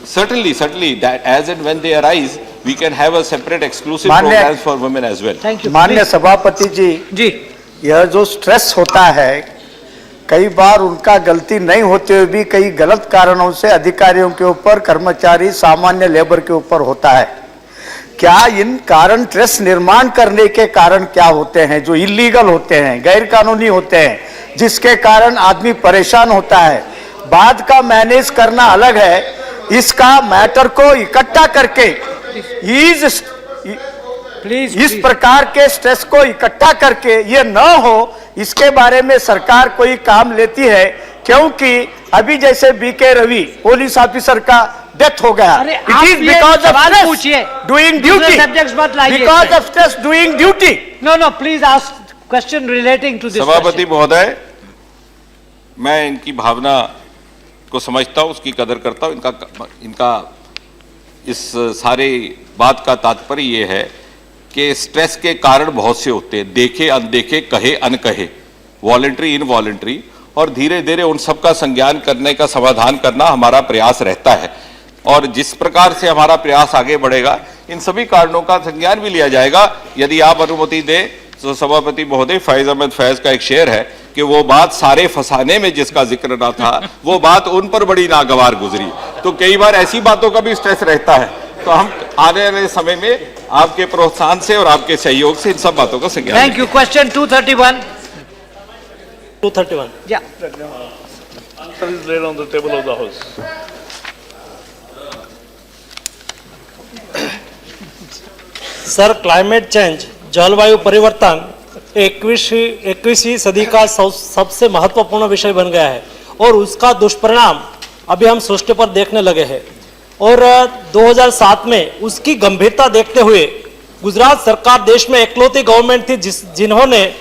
Certainly, that as and when they arise, we can have a separate exclusive मान्य- programs for women as well. Thank you. माननीय सभापति जी, यह जो stress होता है, कई बार उनका गलती नहीं होते हुए भी कई गलत कारणों से अधिकारियों के ऊपर, कर्मचारी, सामान्य लेबर के ऊपर होता है। क्या इन कारण स्ट्रेस निर्माण करने के कारण क्या होते हैं, जो इलीगल होते हैं, गैर कानूनी होते हैं, जिसके कारण आदमी परेशान होता है? बाद का मैनेज करना अलग है, इसका मैटर को इकट्ठा करके इस प्रकार के स्ट्रेस को इकट्ठा करके ये न हो, इसके बारे में सरकार कोई काम लेती है? क्योंकि अभी जैसे बीके रवि पुलिस ऑफिसर का डेथ हो गया, it is because of stress doing duty, because of stress doing duty. No, please ask question relating to this सभापति महोदय, मैं इनकी भावना को समझता हूं, उसकी कदर करता हूं। इनका इस सारे बात का तात्पर्य ये है कि स्ट्रेस के कारण बहुत से होते हैं, देखे अनदेखे, कहे अनकहे, वॉलंटरी इनवॉलंटरी, और धीरे धीरे उन सब का संज्ञान करने का समाधान करना हमारा प्रयास रहता है। और जिस प्रकार से हमारा प्रयास आगे बढ़ेगा, इन सभी कारणों का संज्ञान भी लिया जाएगा। यदि आप अनुमति दें तो सभापति महोदय, फैज अहमद फैज का एक शेर है कि वो बात सारे फसाने में जिसका जिक्र ना था, वो बात उन पर बड़ी नागवार गुजरी। तो कई बार ऐसी बातों का भी स्ट्रेस रहता है। तो हम आने वाले समय में आपके प्रोत्साहन से और आपके सहयोग से इन सब बातों का संज्ञान Thank you. Question 231. 231. Yeah. Answer is laid on the table of the House. Sir, climate change, जलवायु परिवर्तन 21वीं सदी का सबसे महत्वपूर्ण विषय बन गया है और उसका दुष्परिणाम अभी हम सृष्टि पर देखने लगे हैं। और 2007 में उसकी गंभीरता देखते हुए गुजरात सरकार देश में इकलौती गवर्नमेंट थी जिन्होंने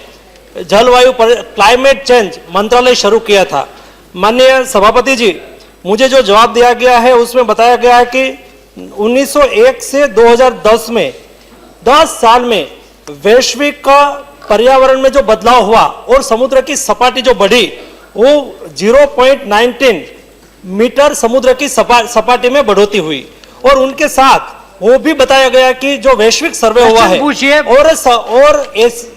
जलवायु क्लाइमेट चेंज मंत्रालय शुरू किया था। माननीय सभापति जी, मुझे जो जवाब दिया गया है उसमें बताया गया है कि 1901 से 2010 में 10 साल में वैश्विक पर्यावरण में जो बदलाव हुआ और समुद्र की सपाटी जो बढ़ी, वो 0.19 मीटर समुद्र की सपाटी में बढ़ोतरी हुई। और उनके साथ वो भी बताया गया कि जो वैश्विक सर्वे हुआ है और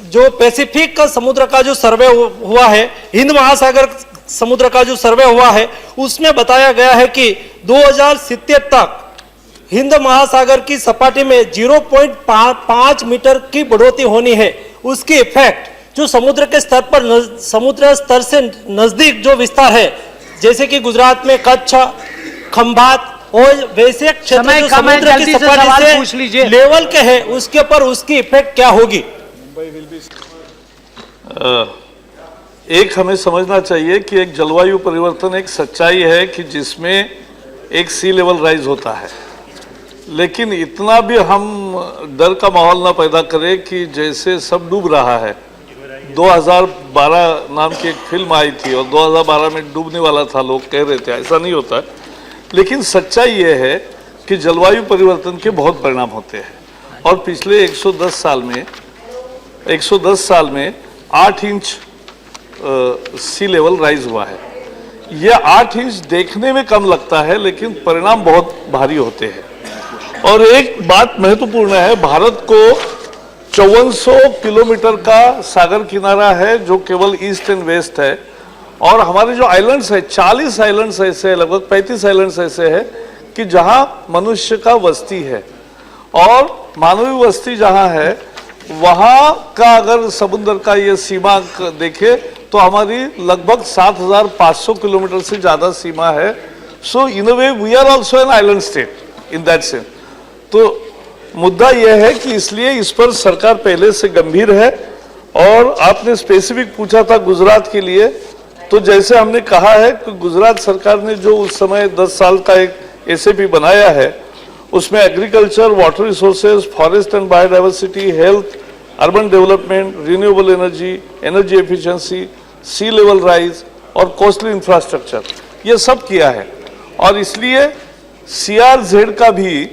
जो पैसिफिक समुद्र का जो सर्वे हुआ है, हिंद महासागर समुद्र का जो सर्वे हुआ है, उसमें बताया गया है कि 2070 तक हिंद महासागर की सपाटी में 0.5 मीटर की बढ़ोतरी होनी है। उसकी इफेक्ट जो समुद्र के स्तर पर, समुद्र स्तर से नजदीक जो विस्तार है, जैसे कि गुजरात में कच्छ, खंभात और वैसे क्षेत्र समय जो कम है, समुद्र की जल्दी से सवाल सपाटी पूछ से लीजिए। लेवल के है, उसके ऊपर उसकी इफेक्ट क्या होगी? एक हमें समझना चाहिए कि एक जलवायु परिवर्तन एक सच्चाई है कि जिसमें एक सी लेवल राइज होता है, लेकिन इतना भी हम डर का माहौल ना पैदा करें कि जैसे सब डूब रहा है। 2012 नाम की एक फिल्म आई थी और 2012 में डूबने वाला था, लोग कह रहे थे, ऐसा नहीं होता है। लेकिन सच्चाई ये है कि जलवायु परिवर्तन के बहुत परिणाम होते हैं और पिछले 110 साल में 8 इंच सी लेवल राइज हुआ है। यह 8 इंच देखने में कम लगता है लेकिन परिणाम बहुत भारी होते हैं। और एक बात महत्वपूर्ण है, भारत को 5400 किलोमीटर का सागर किनारा है जो केवल ईस्ट एंड वेस्ट है, और हमारे जो आइलैंड्स है 40 आइलैंड्स ऐसे है, लगभग 35 आइलैंड्स ऐसे है कि जहां मनुष्य का बस्ती है, और मानवीय बस्ती जहां है वहां का अगर समुद्र का ये सीमा देखे तो हमारी लगभग 7500 किलोमीटर से ज्यादा सीमा है। So in a way we are also an island state in that sense. तो मुद्दा यह है कि इसलिए इस पर सरकार पहले से गंभीर है। और आपने स्पेसिफिक पूछा था गुजरात के लिए, तो जैसे हमने कहा है कि गुजरात सरकार ने जो उस समय 10 साल का एक एसएपी बनाया है, उसमें agriculture, water resources, forest and biodiversity, health, urban development, renewable energy, energy efficiency, sea level rise और कोस्टल इंफ्रास्ट्रक्चर, ये सब किया है। और इसलिए CRZ का भी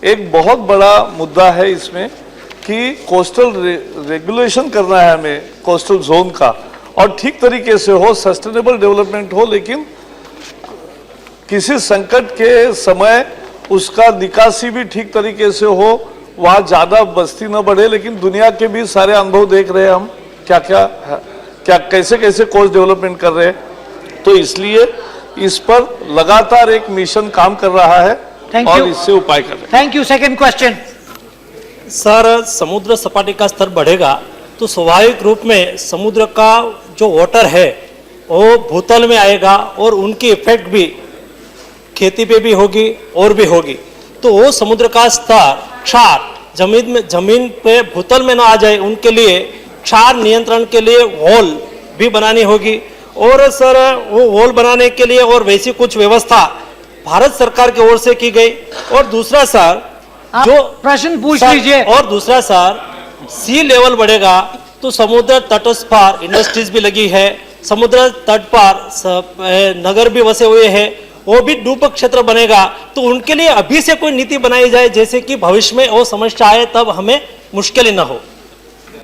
एक बहुत बड़ा मुद्दा है इसमें कि कोस्टल रेगुलेशन करना है हमें कोस्टल जोन का, और ठीक तरीके से हो, सस्टेनेबल डेवलपमेंट हो, लेकिन किसी संकट के समय उसका निकासी भी ठीक तरीके से हो, वहाँ ज़्यादा बस्ती न बढ़े। लेकिन दुनिया के भी सारे अनुभव देख रहे हैं हम, क्या कैसे कैसे कोस्ट डेवलपमेंट कर रहे हैं। तो इसलिए इस पर लगातार एक मिशन काम कर रहा है और इससे उपाय कर रहे हैं। Thank you. Second question sir, समुद्र सपाटी का स्तर बढ़ेगा तो स्वाभाविक रूप में समुद्र का जो वाटर है वो भूतल में आएगा और उनकी इफेक्ट भी खेती पे भी होगी और भी होगी। तो वो समुद्र का स्तर, क्षार जमीन पे भूतल में ना आ जाए, उनके लिए क्षार नियंत्रण के लिए वॉल भी बनानी होगी। और सर वो वॉल बनाने के लिए और वैसी कुछ व्यवस्था भारत सरकार की ओर से की गई। और दूसरा सर, जो प्रश्न पूछ लीजिए। और दूसरा सर, सी लेवल बढ़ेगा तो समुद्र तटस्थ पर इंडस्ट्रीज भी लगी है, समुद्र तट पर नगर भी बसे हुए हैं, वो भी डूब क्षेत्र बनेगा। तो उनके लिए अभी से कोई नीति बनाई जाए जैसे कि भविष्य में वो समस्या आए तब हमें मुश्किल न हो।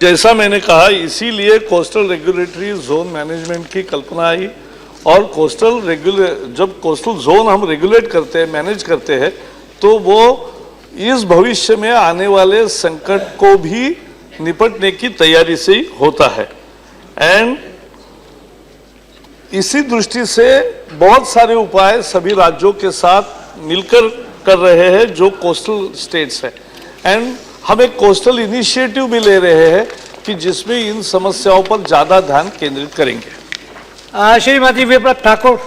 जैसा मैंने कहा, इसीलिए कोस्टल रेगुलेटरी जोन मैनेजमेंट की कल्पना आई। और जब कोस्टल जोन हम रेगुलेट करते हैं, मैनेज करते हैं, तो वो इस भविष्य में आने वाले संकट को भी निपटने की तैयारी से ही होता है। एंड इसी दृष्टि से बहुत सारे उपाय सभी राज्यों के साथ मिलकर कर रहे हैं जो कोस्टल स्टेट्स है। एंड हम एक कोस्टल इनिशिएटिव भी ले रहे हैं कि जिसमें इन समस्याओं पर ज्यादा ध्यान केंद्रित करेंगे। श्रीमती विप्लव ठाकुर।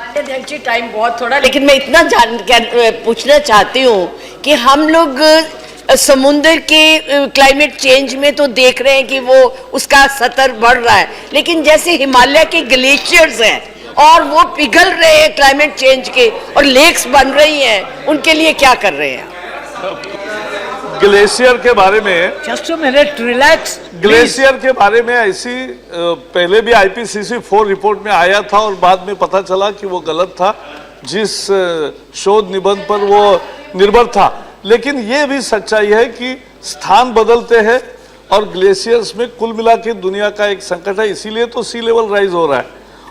अध्यक्ष जी, टाइम बहुत थोड़ा, लेकिन मैं इतना पूछना चाहती हूँ कि हम लोग समुद्र के क्लाइमेट चेंज में तो देख रहे हैं कि वो उसका स्तर बढ़ रहा है, लेकिन जैसे हिमालय के ग्लेशियर्स हैं और वो पिघल रहे हैं क्लाइमेट चेंज के, और लेक्स बन रही हैं, उनके लिए क्या कर रहे हैं? ग्लेशियर के बारे में, just a minute, relax. Glacier के बारे में ऐसी पहले भी IPCC 4 रिपोर्ट में आया था और बाद में पता चला कि वो गलत था, जिस शोध निबंध पर वो निर्भर था। लेकिन ये भी सच्चाई है कि स्थान बदलते हैं और ग्लेशियर्स में कुल मिला के दुनिया का एक संकट है, इसीलिए तो सी लेवल राइज हो रहा है।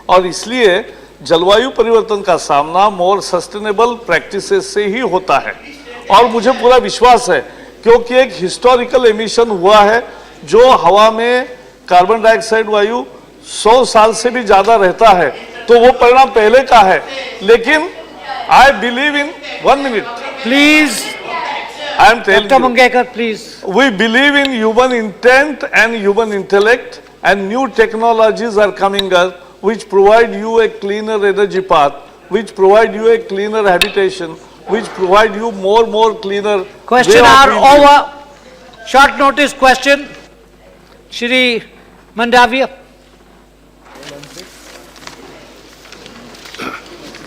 और इसलिए जलवायु परिवर्तन का सामना मोर सस्टेनेबल प्रैक्टिसेस से ही होता है। और मुझे पूरा विश्वास है, क्योंकि एक हिस्टोरिकल एमिशन हुआ है जो हवा में कार्बन डाइऑक्साइड वायु 100 साल से भी ज्यादा रहता है, तो वो परिणाम पहले का है। लेकिन I believe in 1 minute please, I am telling Dr. you, Mangaikar, please. we believe in human intent and human intellect, and new technologies are coming up which provide you a cleaner energy path which provide you a cleaner habitation, which provide you more cleaner. Question way of hour being. over. Short notice question. Shri Mandavia.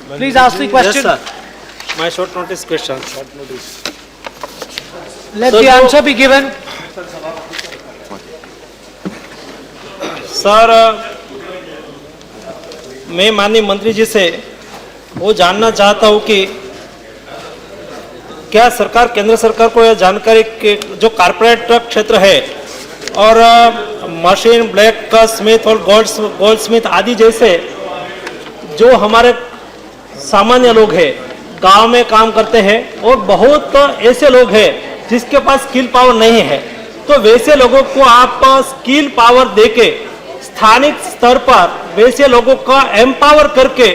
Please ask the question. Yes, sir. My short notice question. Let the answer be given. Sir, मैं माननीय मंत्री जी से वो जानना चाहता हूँ कि क्या सरकार, केंद्र सरकार को यह जानकारी के जो कारपोरेट क्षेत्र है और मशीन, ब्लैक स्मिथ और गोल्ड स्मिथ आदि जैसे जो हमारे सामान्य लोग हैं, गांव में काम करते हैं और बहुत ऐसे लोग हैं जिसके पास स्किल पावर नहीं है, तो वैसे लोगों को आप स्किल पावर देके स्थानिक स्तर पर वैसे लोगों का एम्पावर करके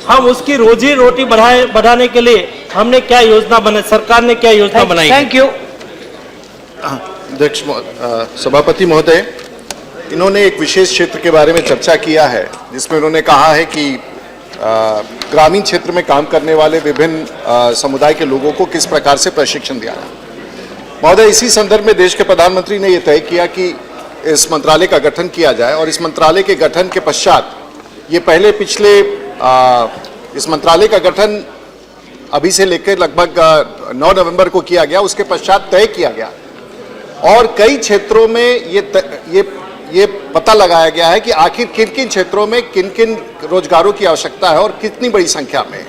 हम उसकी रोजी रोटी बढ़ाने के लिए हमने क्या योजना बनाई, सरकार ने क्या योजना बनाई? Thank you. अध्यक्ष सभापति महोदय, इन्होंने एक विशेष क्षेत्र के बारे में चर्चा किया है जिसमें उन्होंने कहा है कि ग्रामीण क्षेत्र में काम करने वाले विभिन्न समुदाय के लोगों को किस प्रकार से प्रशिक्षण दिया है। महोदय, इसी संदर्भ में देश के प्रधानमंत्री ने यह तय किया कि इस मंत्रालय का गठन किया जाए और इस मंत्रालय के गठन के पश्चात ये पहले पिछले इस मंत्रालय का गठन अभी से लेकर लगभग 9 नवंबर को किया गया, उसके पश्चात तय किया गया और कई क्षेत्रों में ये पता लगाया गया है कि आखिर किन किन क्षेत्रों में किन किन रोजगारों की आवश्यकता है और कितनी बड़ी संख्या में।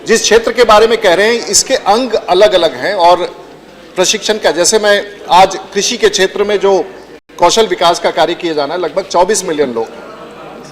जिस क्षेत्र के बारे में कह रहे हैं इसके अंग अलग अलग हैं और प्रशिक्षण का, जैसे मैं आज कृषि के क्षेत्र में जो कौशल विकास का कार्य किया जाना है लगभग 24 मिलियन लोग,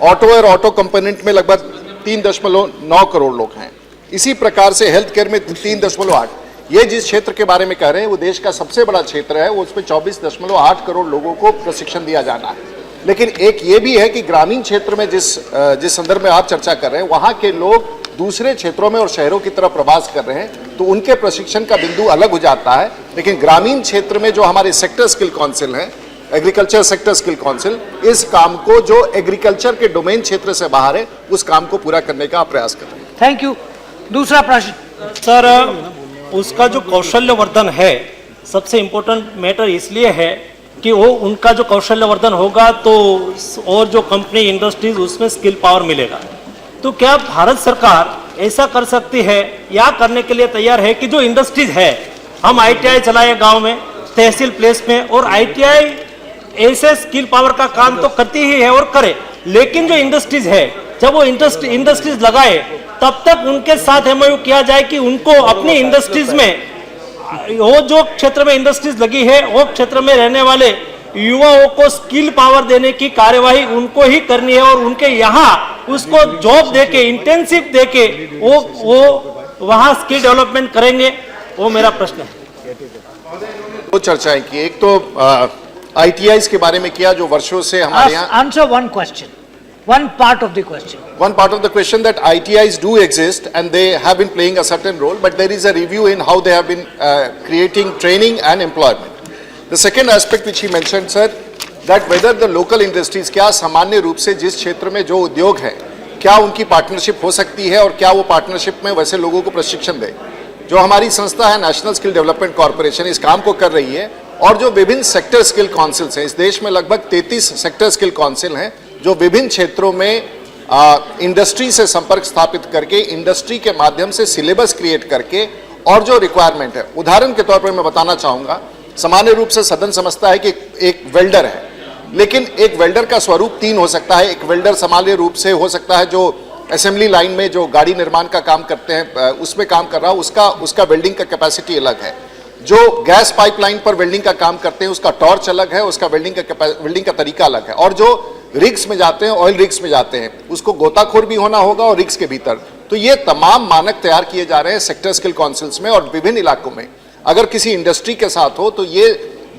ऑटो और ऑटो कंपोनेंट में लगभग 3.9 करोड़ लोग हैं। इसी प्रकार से हेल्थ केयर में 3.8। ये जिस क्षेत्र के बारे में कह रहे हैं वो देश का सबसे बड़ा क्षेत्र है, उसमें 24.8 करोड़ लोगों को प्रशिक्षण दिया जाना है। लेकिन एक ये भी है कि ग्रामीण क्षेत्र में जिस संदर्भ में आप चर्चा कर रहे हैं वहाँ के लोग दूसरे क्षेत्रों में और शहरों की तरफ प्रवास कर रहे हैं, तो उनके प्रशिक्षण का बिंदु अलग हो जाता है। लेकिन ग्रामीण क्षेत्र में जो हमारे सेक्टर स्किल काउंसिल हैं, एग्रीकल्चर सेक्टर स्किल काउंसिल, इस काम को जो एग्रीकल्चर के डोमेन क्षेत्र से बाहर है उस काम को पूरा करने का प्रयास कर रहे हैं। Thank you. दूसरा प्रश्न। सर, उसका जो कौशल्यवर्धन है सबसे इम्पोर्टेंट मैटर इसलिए है कि वो उनका जो कौशल्यवर्धन होगा तो और जो कंपनी, इंडस्ट्रीज उसमें स्किल पावर मिलेगा। तो क्या भारत सरकार ऐसा कर सकती है या करने के लिए तैयार है कि जो इंडस्ट्रीज है, हम ITI चलाए गांव में, तहसील प्लेस में, और ITI ऐसे स्किल पावर का काम तो करती ही है और करे, लेकिन जो इंडस्ट्रीज है जब वो इंडस्ट्रीज लगाए तब तक उनके साथ MOU किया जाए कि उनको अपनी इंडस्ट्रीज में, वो जो क्षेत्र में इंडस्ट्रीज लगी है वो क्षेत्र में रहने वाले युवाओं को स्किल पावर देने की कार्यवाही उनको ही करनी है और उनके यहाँ उसको जॉब देके, इंटेंसिव देके वो वहाँ स्किल डेवलपमेंट करेंगे। वो मेरा प्रश्न है। दो चर्चाएं की, एक तो ITIs के बारे में किया जो वर्षों से हमारे यहाँ। Answer one question. One part of the question. One part of the question that ITIs do exist and they have been playing a certain role, but there is a review in how they have been creating training and employment. The second aspect which he mentioned, sir, that whether the local industries, क्या सामान्य रूप से जिस क्षेत्र में जो उद्योग है क्या उनकी पार्टनरशिप हो सकती है और क्या वो पार्टनरशिप में वैसे लोगों को प्रशिक्षण दे। जो हमारी संस्था है नेशनल स्किल डेवलपमेंट कॉर्पोरेशन इस काम को कर रही है और जो विभिन्न सेक्टर स्किल काउंसिल्स हैं, इस देश में लगभग 33 सेक्टर स्किल काउंसिल हैं जो विभिन्न क्षेत्रों में इंडस्ट्री से संपर्क स्थापित करके, इंडस्ट्री के माध्यम से सिलेबस क्रिएट करके और जो रिक्वायरमेंट है, उदाहरण के तौर पर मैं बताना चाहूँगा, सामान्य रूप से सदन समझता है कि एक वेल्डर है, लेकिन एक वेल्डर का स्वरूप 3 हो सकता है। एक वेल्डर सामान्य रूप से हो सकता है जो असेंबली लाइन में जो गाड़ी निर्माण का काम करते हैं उसमें काम कर रहा है, उसका वेल्डिंग का कैपेसिटी अलग है। जो गैस पाइपलाइन पर वेल्डिंग का काम करते हैं उसका टॉर्च अलग है, उसका वेल्डिंग का तरीका अलग है। और जो रिग्स में जाते हैं, ऑयल रिग्स में जाते हैं, उसको गोताखोर भी होना होगा और रिग्स के भीतर। तो ये तमाम मानक तैयार किए जा रहे हैं सेक्टर स्किल काउंसिल्स में और विभिन्न इलाकों में। अगर किसी इंडस्ट्री के साथ हो तो ये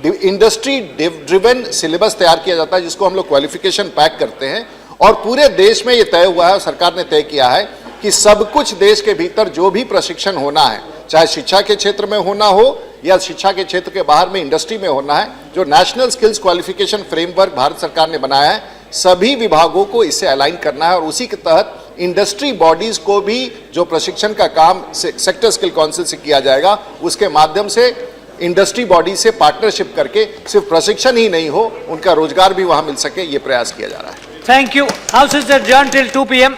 इंडस्ट्री ड्रिवन सिलेबस तैयार किया जाता है जिसको हम लोग क्वालिफिकेशन पैक करते हैं और पूरे देश में ये तय हुआ है और सरकार ने तय किया है कि सब कुछ देश के भीतर जो भी प्रशिक्षण होना है, चाहे शिक्षा के क्षेत्र में होना हो या शिक्षा के क्षेत्र के बाहर में इंडस्ट्री में होना है, जो national skills qualification framework Bharat सरकार ने बनाया है, सभी विभागों को इससे अलाइन करना है और उसी के तहत इंडस्ट्री बॉडीज को भी जो प्रशिक्षण का काम सेक्टर स्किल काउंसिल से किया जाएगा, उसके माध्यम से इंडस्ट्री बॉडी से पार्टनरशिप करके सिर्फ प्रशिक्षण ही नहीं हो, उनका रोजगार भी वहां मिल सके, ये प्रयास किया जा रहा है। Thank you. House is adjourned till 2 p.m.